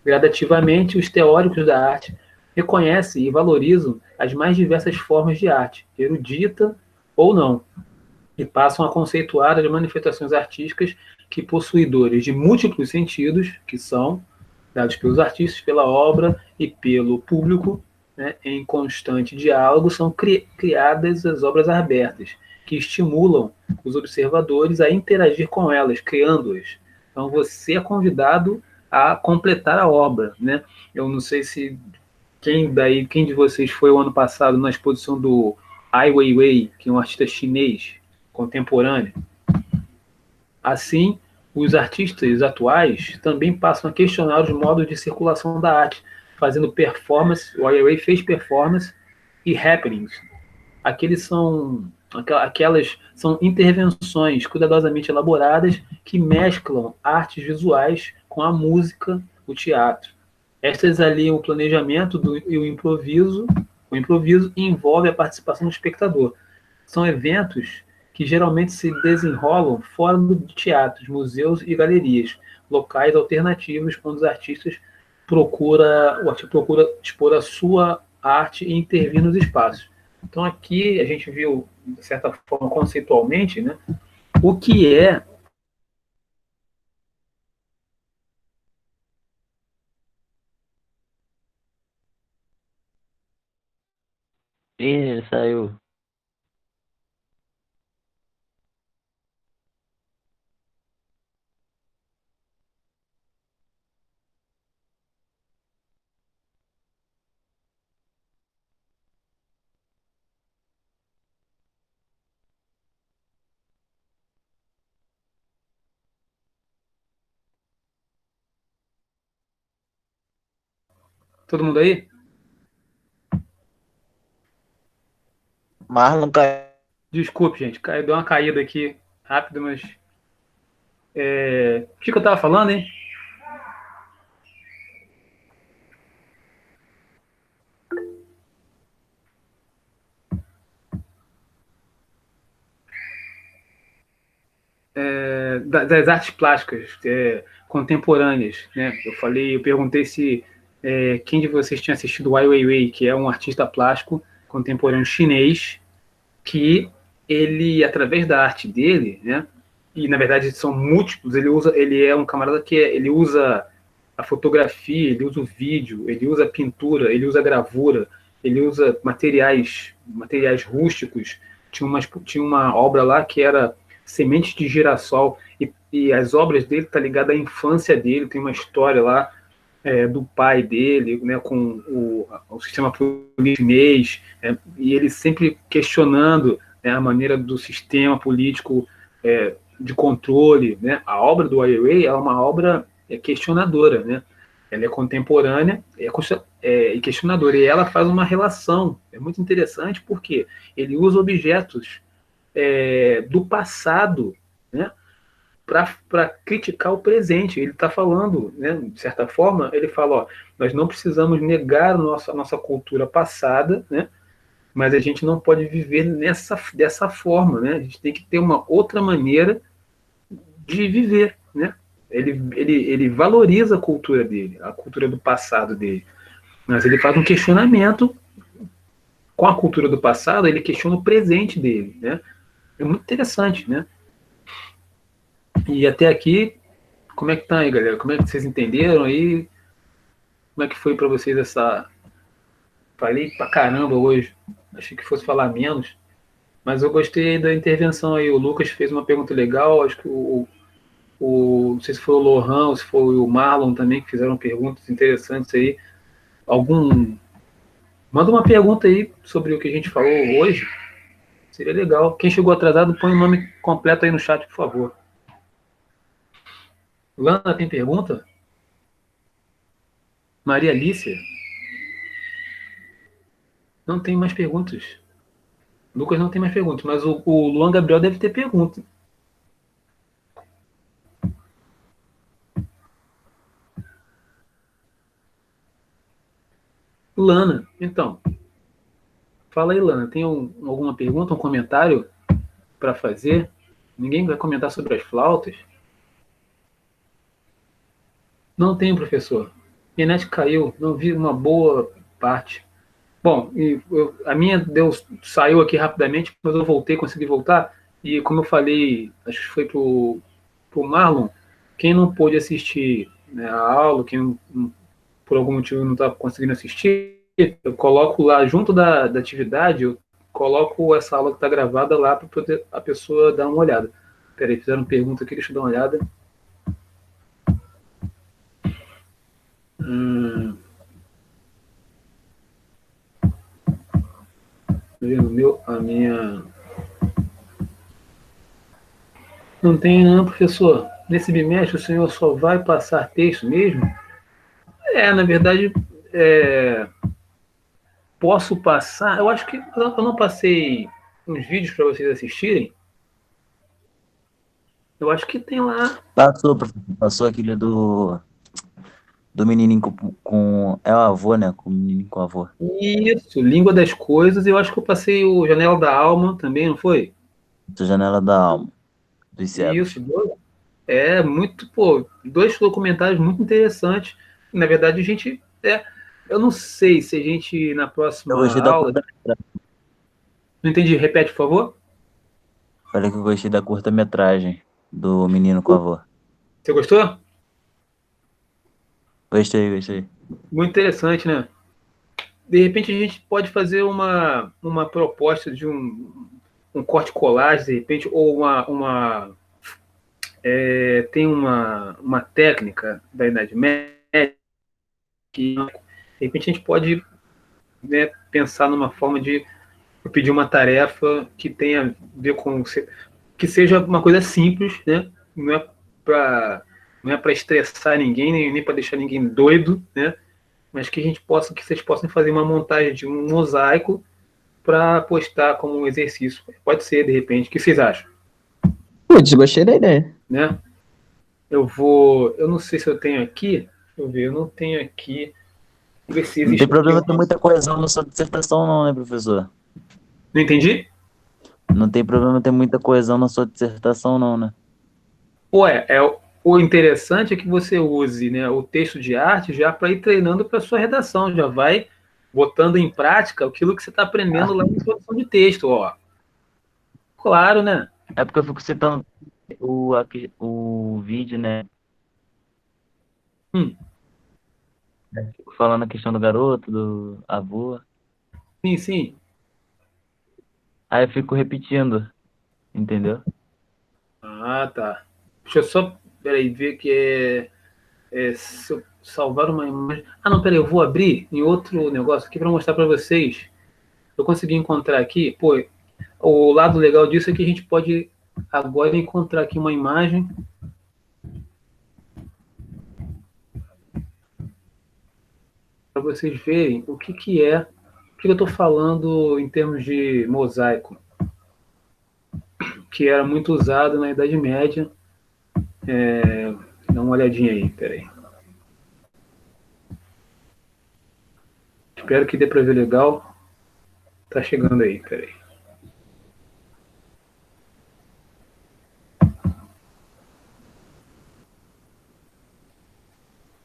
Gradativamente, os teóricos da arte reconhecem e valorizam as mais diversas formas de arte, erudita ou não, e passam a conceituar as manifestações artísticas que possuidores de múltiplos sentidos, que são dados pelos artistas, pela obra e pelo público, né, em constante diálogo, são criadas as obras abertas, que estimulam os observadores a interagir com elas, criando-as. Então, você é convidado a completar a obra, né? Eu não sei se quem de vocês foi o ano passado na exposição do Ai Weiwei, que é um artista chinês contemporâneo. Assim, os artistas atuais também passam a questionar os modos de circulação da arte, fazendo performance. O Ai Weiwei fez performance e happenings. Aquelas são intervenções cuidadosamente elaboradas que mesclam artes visuais com a música, o teatro. Estas aliam o planejamento e o improviso. O improviso envolve a participação do espectador. São eventos que geralmente se desenrolam fora de teatros, museus e galerias, locais alternativos onde o artista procura expor a sua arte e intervir nos espaços. Então aqui a gente viu, de certa forma, conceitualmente, né, o que é. Ih, ele saiu. Todo mundo aí? Marlon caiu. Desculpe, gente, deu uma caída aqui rápido, mas. O que eu estava falando, hein? Das artes plásticas contemporâneas, né? Eu perguntei se quem de vocês tinha assistido Ai Weiwei, que é um artista plástico contemporâneo chinês, que ele, através da arte dele, né? E na verdade são múltiplos. Ele é um camarada que ele usa a fotografia, ele usa o vídeo, ele usa a pintura, ele usa a gravura, ele usa materiais rústicos. Tinha uma obra lá que era Sementes de Girassol, e as obras dele estão ligadas à infância dele, tem uma história lá do pai dele, né, com o sistema político chinês, e ele sempre questionando, né, a maneira do sistema político de controle, né. A obra do Ai Weiwei é uma obra questionadora, né. Ela é contemporânea e questionadora, e ela faz uma relação, é muito interessante, porque ele usa objetos do passado, né, para criticar o presente. Ele está falando, né, de certa forma, ele fala, ó, nós não precisamos negar a nossa cultura passada, né, mas a gente não pode viver dessa forma, né, a gente tem que ter uma outra maneira de viver, né. Ele valoriza a cultura dele, a cultura do passado dele, mas ele faz um questionamento com a cultura do passado, ele questiona o presente dele, né. É muito interessante, né. E até aqui, como é que tá aí, galera? Como é que vocês entenderam aí? Como é que foi para vocês essa. Falei pra caramba hoje. Achei que fosse falar menos. Mas eu gostei da intervenção aí. O Lucas fez uma pergunta legal. Acho que não sei se foi o Lohan ou se foi o Marlon também, que fizeram perguntas interessantes aí. Manda uma pergunta aí sobre o que a gente falou hoje. Seria legal. Quem chegou atrasado, põe o nome completo aí no chat, por favor. Lana, tem pergunta? Maria Alicia? Não tem mais perguntas. Lucas não tem mais perguntas, mas o Luan Gabriel deve ter pergunta. Lana, então, fala aí, Lana, tem alguma pergunta, um comentário para fazer? Ninguém vai comentar sobre as flautas? Não tem, professor. Minha net caiu, não vi uma boa parte. Bom, a minha saiu aqui rapidamente, mas eu voltei, consegui voltar. E como eu falei, acho que foi pro Marlon, quem não pôde assistir, né, a aula, quem por algum motivo não estava conseguindo assistir, eu coloco lá, junto da atividade, eu coloco essa aula que está gravada lá para poder a pessoa dar uma olhada. Peraí, fizeram pergunta aqui, deixa eu dar uma olhada. A minha. Não tem, não, professor. Nesse bimestre o senhor só vai passar texto mesmo? Na verdade, posso passar. Eu acho que eu não passei uns vídeos para vocês assistirem. Eu acho que tem lá. Passou, professor. Passou aquele do menininho com. É o avô, né? Com o menininho com o avô. Isso, Língua das Coisas. Eu acho que eu passei o Janela da Alma também, não foi? Da Janela da Alma. Dos Isso, cegos. muito, pô, dois documentários muito interessantes. Na verdade, a gente. Eu não sei se a gente, na Eu próxima gostei da aula. curta-metragem. Não entendi, repete, por favor. Falei que eu gostei da curta-metragem do menino com o avô. Você gostou? Gostei. Muito interessante, né? De repente, a gente pode fazer uma proposta de um corte colagem, de repente, ou tem uma técnica da Idade Média que, de repente, a gente pode, né, pensar numa forma de pedir uma tarefa que tenha a ver com que seja uma coisa simples, né? Não é para estressar ninguém, nem para deixar ninguém doido, né? Mas que a gente possa, que vocês possam fazer uma montagem de um mosaico para postar como um exercício. Pode ser, de repente. O que vocês acham? Putz, gostei da ideia. Né? Eu não sei se eu tenho aqui. Deixa eu ver, eu não tenho aqui. Ver se Não existe tem problema aqui. ter muita coesão na sua dissertação, não, né, professor? Não entendi? Não tem problema ter muita coesão na sua dissertação, não, né? O interessante é que você use, né, o texto de arte já para ir treinando para sua redação, já vai botando em prática aquilo que você está aprendendo lá em produção de texto, ó. Claro, né? É porque eu fico citando o vídeo, né? Hum, Falando a questão do garoto, do avô. sim, sim. Aí eu fico repetindo, entendeu? Ah, tá. Deixa eu só, peraí, ver que se eu salvar uma imagem. Ah, não, peraí, eu vou abrir em outro negócio aqui para mostrar para vocês. Eu consegui encontrar aqui, pô, o lado legal disso é que a gente pode agora encontrar aqui uma imagem para vocês verem o que é, o que eu estou falando em termos de mosaico, que era muito usado na Idade Média. Dá uma olhadinha aí, peraí. Espero que dê para ver legal. Tá chegando aí, peraí.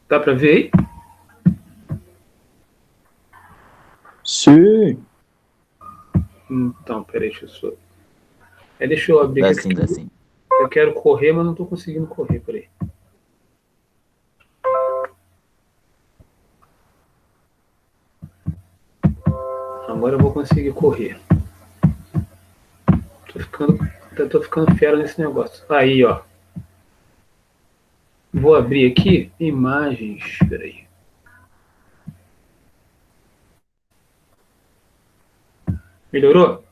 Dá para ver aí? Sim. Então, peraí, deixa eu abrir aqui. Dá sim. Eu quero correr, mas não estou conseguindo correr, peraí. Agora eu vou conseguir correr. Tô ficando fera nesse negócio. Aí, ó. Vou abrir aqui imagens. Peraí. Melhorou?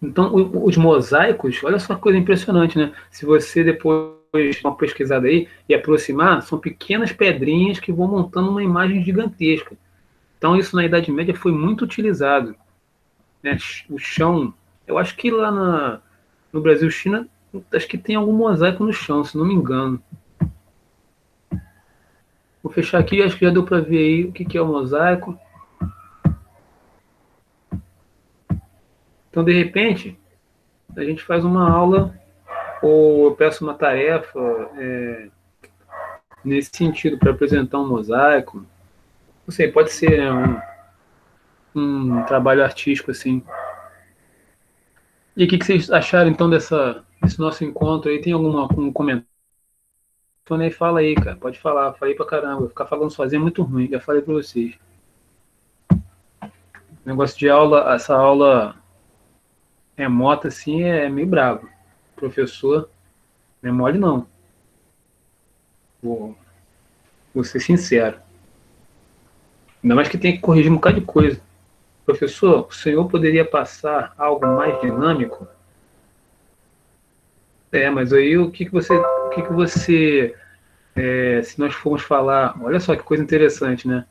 Então, os mosaicos, olha só que coisa impressionante, né? Se você depois dar uma pesquisada aí e aproximar, são pequenas pedrinhas que vão montando uma imagem gigantesca. Então, isso na Idade Média foi muito utilizado, né? O chão, eu acho que lá no Brasil, China, acho que tem algum mosaico no chão, se não me engano. Vou fechar aqui, acho que já deu para ver aí o que é o mosaico. Então, de repente, a gente faz uma aula ou eu peço uma tarefa nesse sentido para apresentar um mosaico. Não sei, pode ser, né, um trabalho artístico assim. E o que vocês acharam então desse nosso encontro aí? Tem algum comentário? Tonei, fala aí, cara. Pode falar. Falei pra caramba. Ficar falando sozinho é muito ruim. Já falei pra vocês. Negócio de aula, essa aula remota, assim, é meio bravo. Professor, não é mole, não. Vou ser sincero. Ainda mais que tem que corrigir um bocado de coisa. Professor, o senhor poderia passar algo mais dinâmico? Mas aí se nós formos falar, olha só que coisa interessante, né?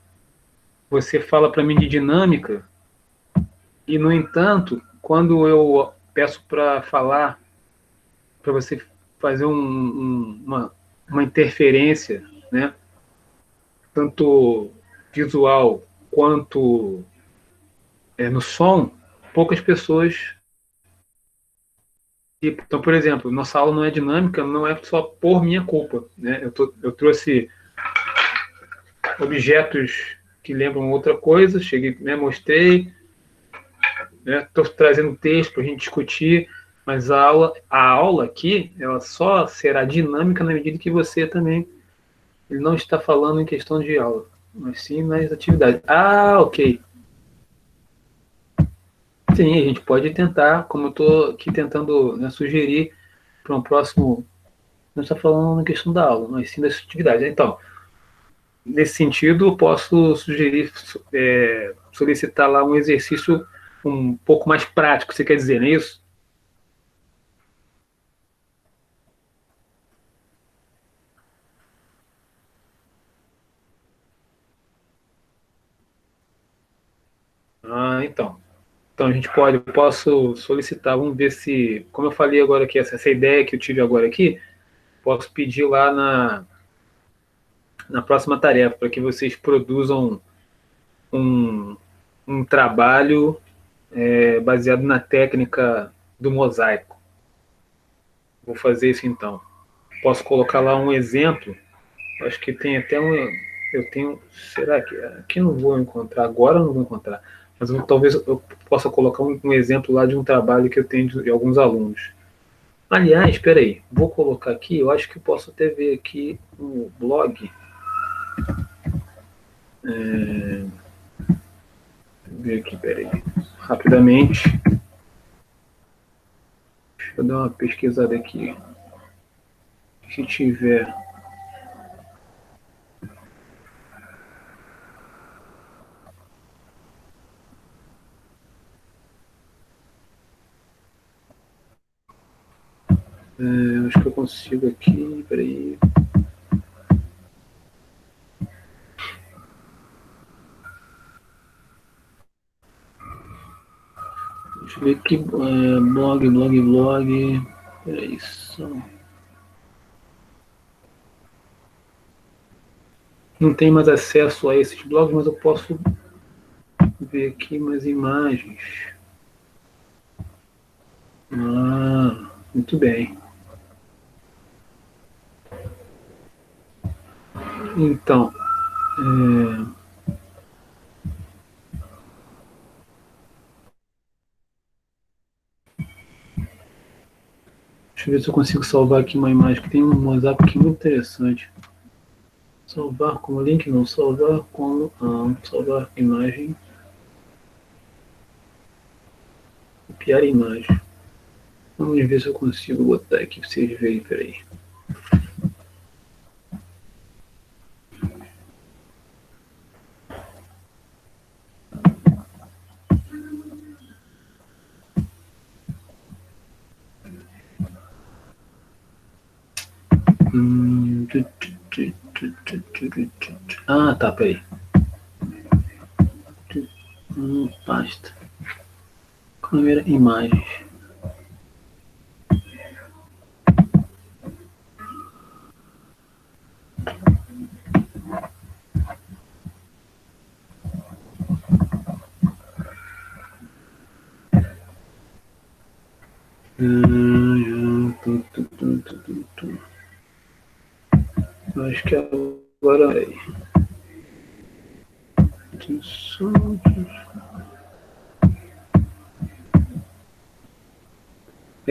Você fala para mim de dinâmica e, no entanto, quando eu peço para falar, para você fazer uma interferência, né? Tanto visual quanto no som, poucas pessoas. Então, por exemplo, nossa aula não é dinâmica, não é só por minha culpa, né? Eu trouxe objetos que lembram outra coisa, cheguei, né, mostrei, estou trazendo texto para a gente discutir, mas a aula aqui, ela só será dinâmica na medida que você também, ele não está falando em questão de aula, mas sim nas atividades. Ah, ok. Sim, a gente pode tentar, como eu estou aqui tentando, né, sugerir para um próximo, não está falando na questão da aula, mas sim das atividades. Então, nesse sentido, eu posso sugerir, solicitar lá um exercício um pouco mais prático, você quer dizer, não é isso? Ah, então. Então a gente posso solicitar, vamos ver se, como eu falei agora aqui, essa ideia que eu tive agora aqui, posso pedir lá na próxima tarefa, para que vocês produzam um, um trabalho baseado na técnica do mosaico. Vou fazer isso então. Posso colocar lá um exemplo. Acho que tem até um. Eu tenho. Será que. Aqui não vou encontrar, agora eu não vou encontrar. Mas talvez eu possa colocar um exemplo lá de um trabalho que eu tenho de alguns alunos. Aliás, espera aí. Vou colocar aqui. Eu acho que eu posso até ver aqui no blog. Ver aqui, espera aí. Rapidamente. Deixa eu dar uma pesquisada aqui. Se tiver. Acho que eu consigo aqui. Peraí. Deixa eu ver aqui. Blog. Peraí. Não tenho mais acesso a esses blogs, mas eu posso ver aqui mais imagens. Ah, muito bem. Então, deixa eu ver se eu consigo salvar aqui uma imagem, que tem um WhatsApp aqui muito interessante. Salvar como link, não. Salvar como... salvar imagem. Copiar imagem. Vamos ver se eu consigo botar aqui para vocês verem, peraí. Ah, tá, peraí. Pasta. Câmera, imagens. Acho que agora aí.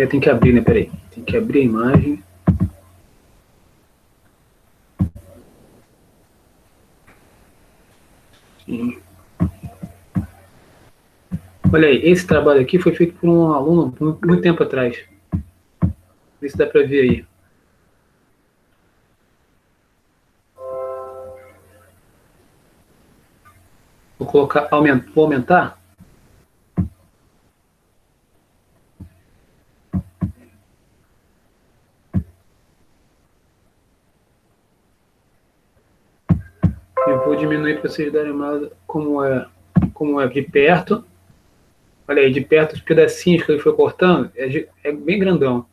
Tem que abrir, né? Peraí. Tem que abrir a imagem. Olha aí, esse trabalho aqui foi feito por um aluno muito tempo atrás. Vê se dá para ver aí. Vou colocar, vou aumentar. Eu vou diminuir para vocês darem mais como é de perto. Olha aí, de perto os pedacinhos que ele foi cortando é bem grandão.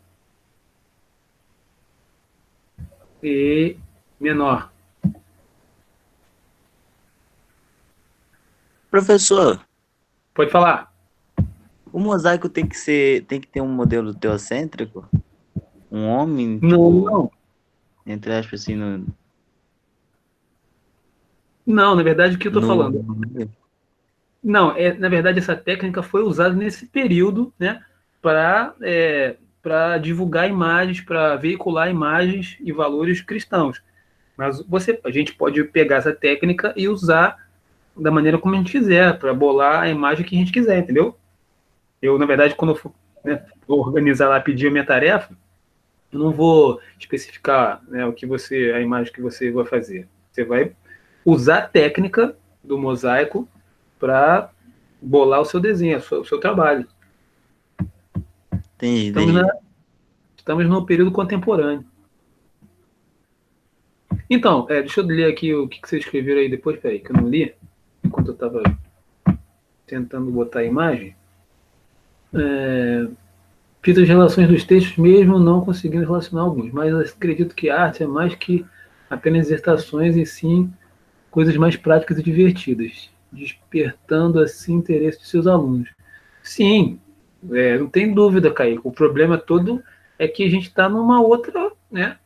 E menor. Professor, Pode falar. o mosaico tem que ter um modelo teocêntrico? Um homem, Não, tipo, não. entre aspas, assim, Não, na verdade, o que eu estou no... falando? Não, na verdade, essa técnica foi usada nesse período, né, para divulgar imagens, para veicular imagens e valores cristãos. Mas a gente pode pegar essa técnica e usar da maneira como a gente quiser, para bolar a imagem que a gente quiser, entendeu? Eu, na verdade, quando eu for, né, organizar lá, pedir a minha tarefa, eu não vou especificar, né, a imagem que você vai fazer. Você vai usar a técnica do mosaico para bolar o seu desenho, o seu trabalho. Entendi, Estamos, entendi. estamos no período contemporâneo. Então, deixa eu ler aqui o que vocês escreveram aí depois, peraí, que eu não li, enquanto eu estava tentando botar a imagem. Fiz as relações dos textos, mesmo não conseguindo relacionar alguns, mas acredito que a arte é mais que apenas dissertações e sim coisas mais práticas e divertidas, despertando assim interesse de seus alunos. Sim, não tem dúvida, Kaique. O problema todo é que a gente está numa outra, né,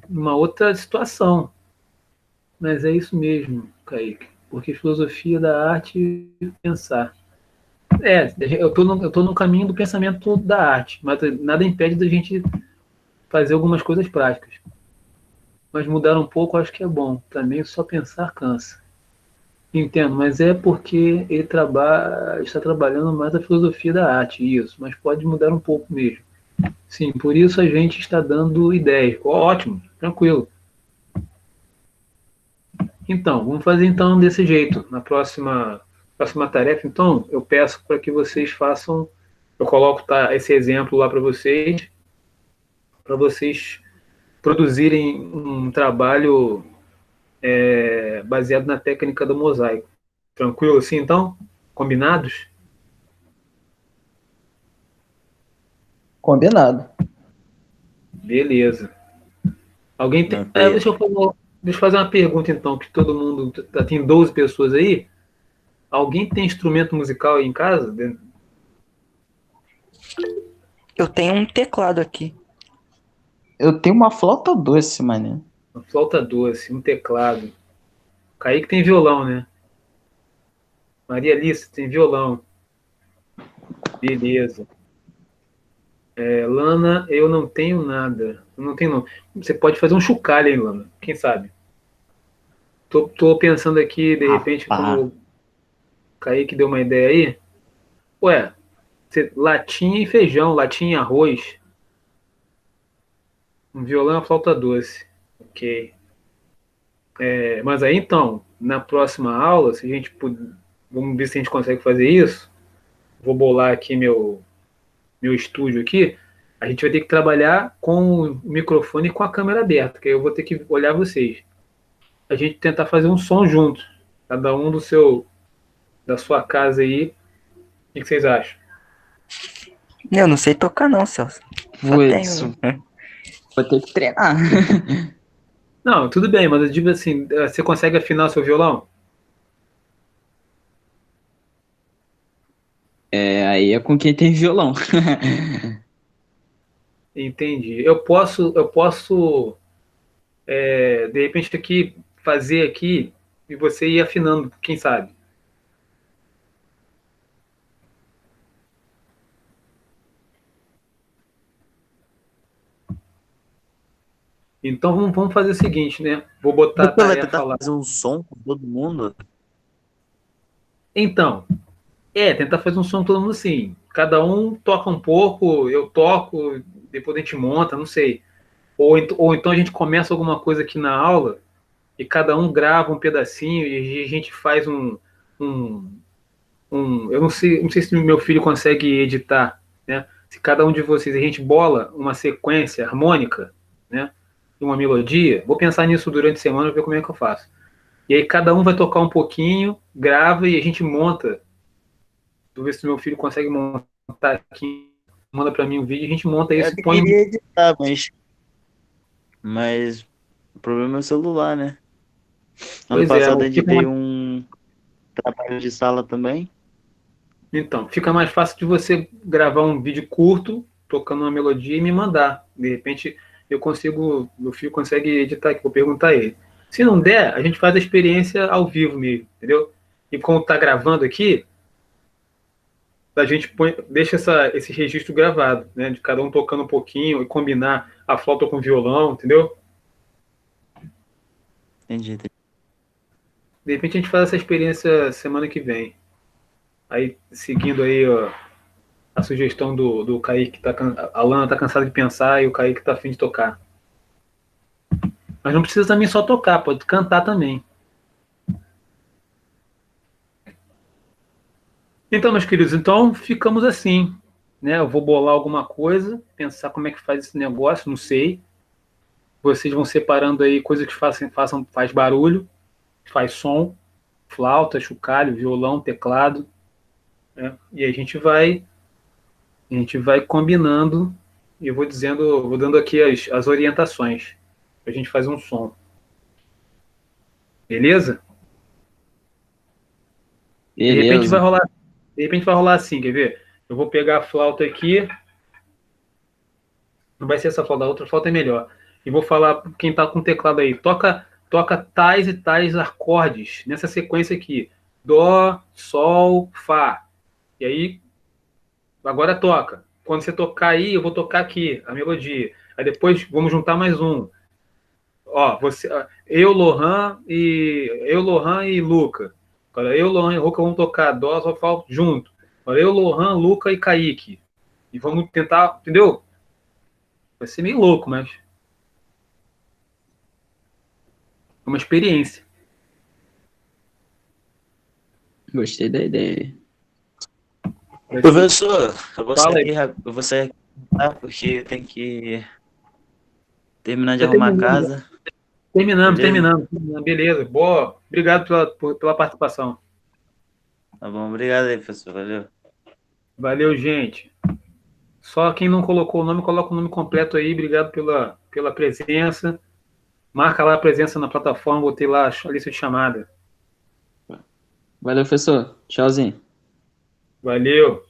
numa outra situação. Mas é isso mesmo, Kaique. Porque filosofia da arte é pensar. Eu tô no caminho do pensamento da arte, mas nada impede da gente fazer algumas coisas práticas. Mas mudar um pouco acho que é bom. Também só pensar cansa. Entendo, mas é porque está trabalhando mais a filosofia da arte, isso, mas pode mudar um pouco mesmo. Sim, por isso a gente está dando ideias. Ótimo, tranquilo. Então, vamos fazer então desse jeito. Na próxima tarefa, então, eu peço para que vocês façam, eu coloco esse exemplo lá para vocês produzirem um trabalho baseado na técnica do mosaico. Tranquilo assim, então? Combinados? Combinado. Beleza. Alguém tem. Tranquilo. Deixa eu fazer uma pergunta, então, que todo mundo. Tem 12 pessoas aí. Alguém tem instrumento musical aí em casa? Eu tenho um teclado aqui. Eu tenho uma flauta doce, mané. Uma flauta doce, um teclado. Kaique tem violão, né? Maria Alice tem violão. Beleza. Lana, eu não tenho nada. Eu não tenho, não. Você pode fazer um chocalho, hein, Lana? Quem sabe? Tô pensando aqui, de repente, Rapaz. como o Kaique deu uma ideia aí. Ué, latinha e feijão, latinha e arroz. Um violão e uma flauta doce. Ok. Mas aí então, na próxima aula, se a gente vamos ver se a gente consegue fazer isso. Vou bolar aqui meu estúdio aqui. A gente vai ter que trabalhar com o microfone e com a câmera aberta, que aí eu vou ter que olhar vocês. A gente tentar fazer um som junto, cada um da sua casa aí. O que vocês acham? Eu não sei tocar não, Celso. Só Putz, tenho. vou ter que treinar. Não, tudo bem, mas eu digo assim, você consegue afinar o seu violão? Aí é com quem tem violão. Entendi. Eu posso, de repente aqui fazer aqui e você ir afinando, quem sabe? Então vamos fazer o seguinte, né? Vou botar a Depois vai tarefa tentar lá. fazer um som com todo mundo. Então, tentar fazer um som todo mundo assim. Cada um toca um pouco, eu toco, depois a gente monta, não sei. Ou então a gente começa alguma coisa aqui na aula e cada um grava um pedacinho e a gente faz um, eu não sei se meu filho consegue editar, né? Se cada um de vocês a gente bola uma sequência harmônica, né? Uma melodia, vou pensar nisso durante a semana e ver como é que eu faço. E aí cada um vai tocar um pouquinho, grava e a gente monta. Vou ver se meu filho consegue montar aqui, manda para mim um vídeo, a gente monta Eu isso e até põe. queria editar, mas o problema é o celular, né? Ano Pois é, passado eu editei um trabalho de sala também. então, fica mais fácil de você gravar um vídeo curto, tocando uma melodia e me mandar. De repente, meu filho consegue editar aqui, vou perguntar a ele. Se não der, a gente faz a experiência ao vivo mesmo, entendeu? E como está gravando aqui, a gente deixa esse registro gravado, né? De cada um tocando um pouquinho e combinar a flauta com o violão, entendeu? Entendi. De repente a gente faz essa experiência semana que vem. Aí, seguindo aí, ó, a sugestão do Kaique, a Lana tá cansada de pensar e o Kaique tá afim de tocar. Mas não precisa também só tocar, pode cantar também. Então, meus queridos, então ficamos assim, né? Eu vou bolar alguma coisa, pensar como é que faz esse negócio, não sei. Vocês vão separando aí coisas que faz barulho, faz som, flauta, chocalho, violão, teclado, né? E a gente vai combinando e eu vou dando aqui as orientações. A gente faz um som. Beleza? De repente vai Beleza. rolar, de repente vai rolar assim, quer ver? Eu vou pegar a flauta aqui, não vai ser essa flauta, a outra flauta é melhor. E vou falar pra quem tá com o teclado aí, toca tais e tais acordes nessa sequência aqui. Dó, sol, fá. E aí agora toca. Quando você tocar aí, eu vou tocar aqui a melodia. Aí depois vamos juntar mais um. Ó, eu, Lohan e Luca. Agora eu, Lohan e Luca vamos tocar Dó, Sol, Fá junto. Agora eu, Lohan, Luca e Kaique. E vamos tentar, entendeu? Vai ser meio louco, mas é uma experiência. Gostei da ideia. Professor, Fala aí. eu vou sair aqui, tá? Porque eu tenho que terminar de Já arrumar a terminamos, já. casa, Terminamos, beleza? terminamos. Beleza. Boa. Obrigado pela participação. Tá bom, obrigado aí, professor. Valeu. Valeu, gente. Só quem não colocou o nome, coloca o nome completo aí. Obrigado pela presença. Marca lá a presença na plataforma, botei lá a lista de chamada. Valeu, professor. Tchauzinho. Valeu.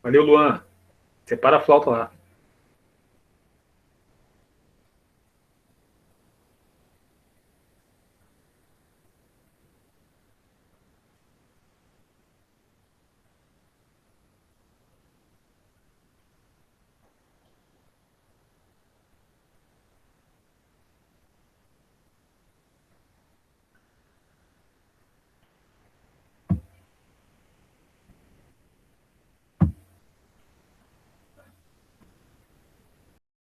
Valeu, Luan. Separa a flauta lá.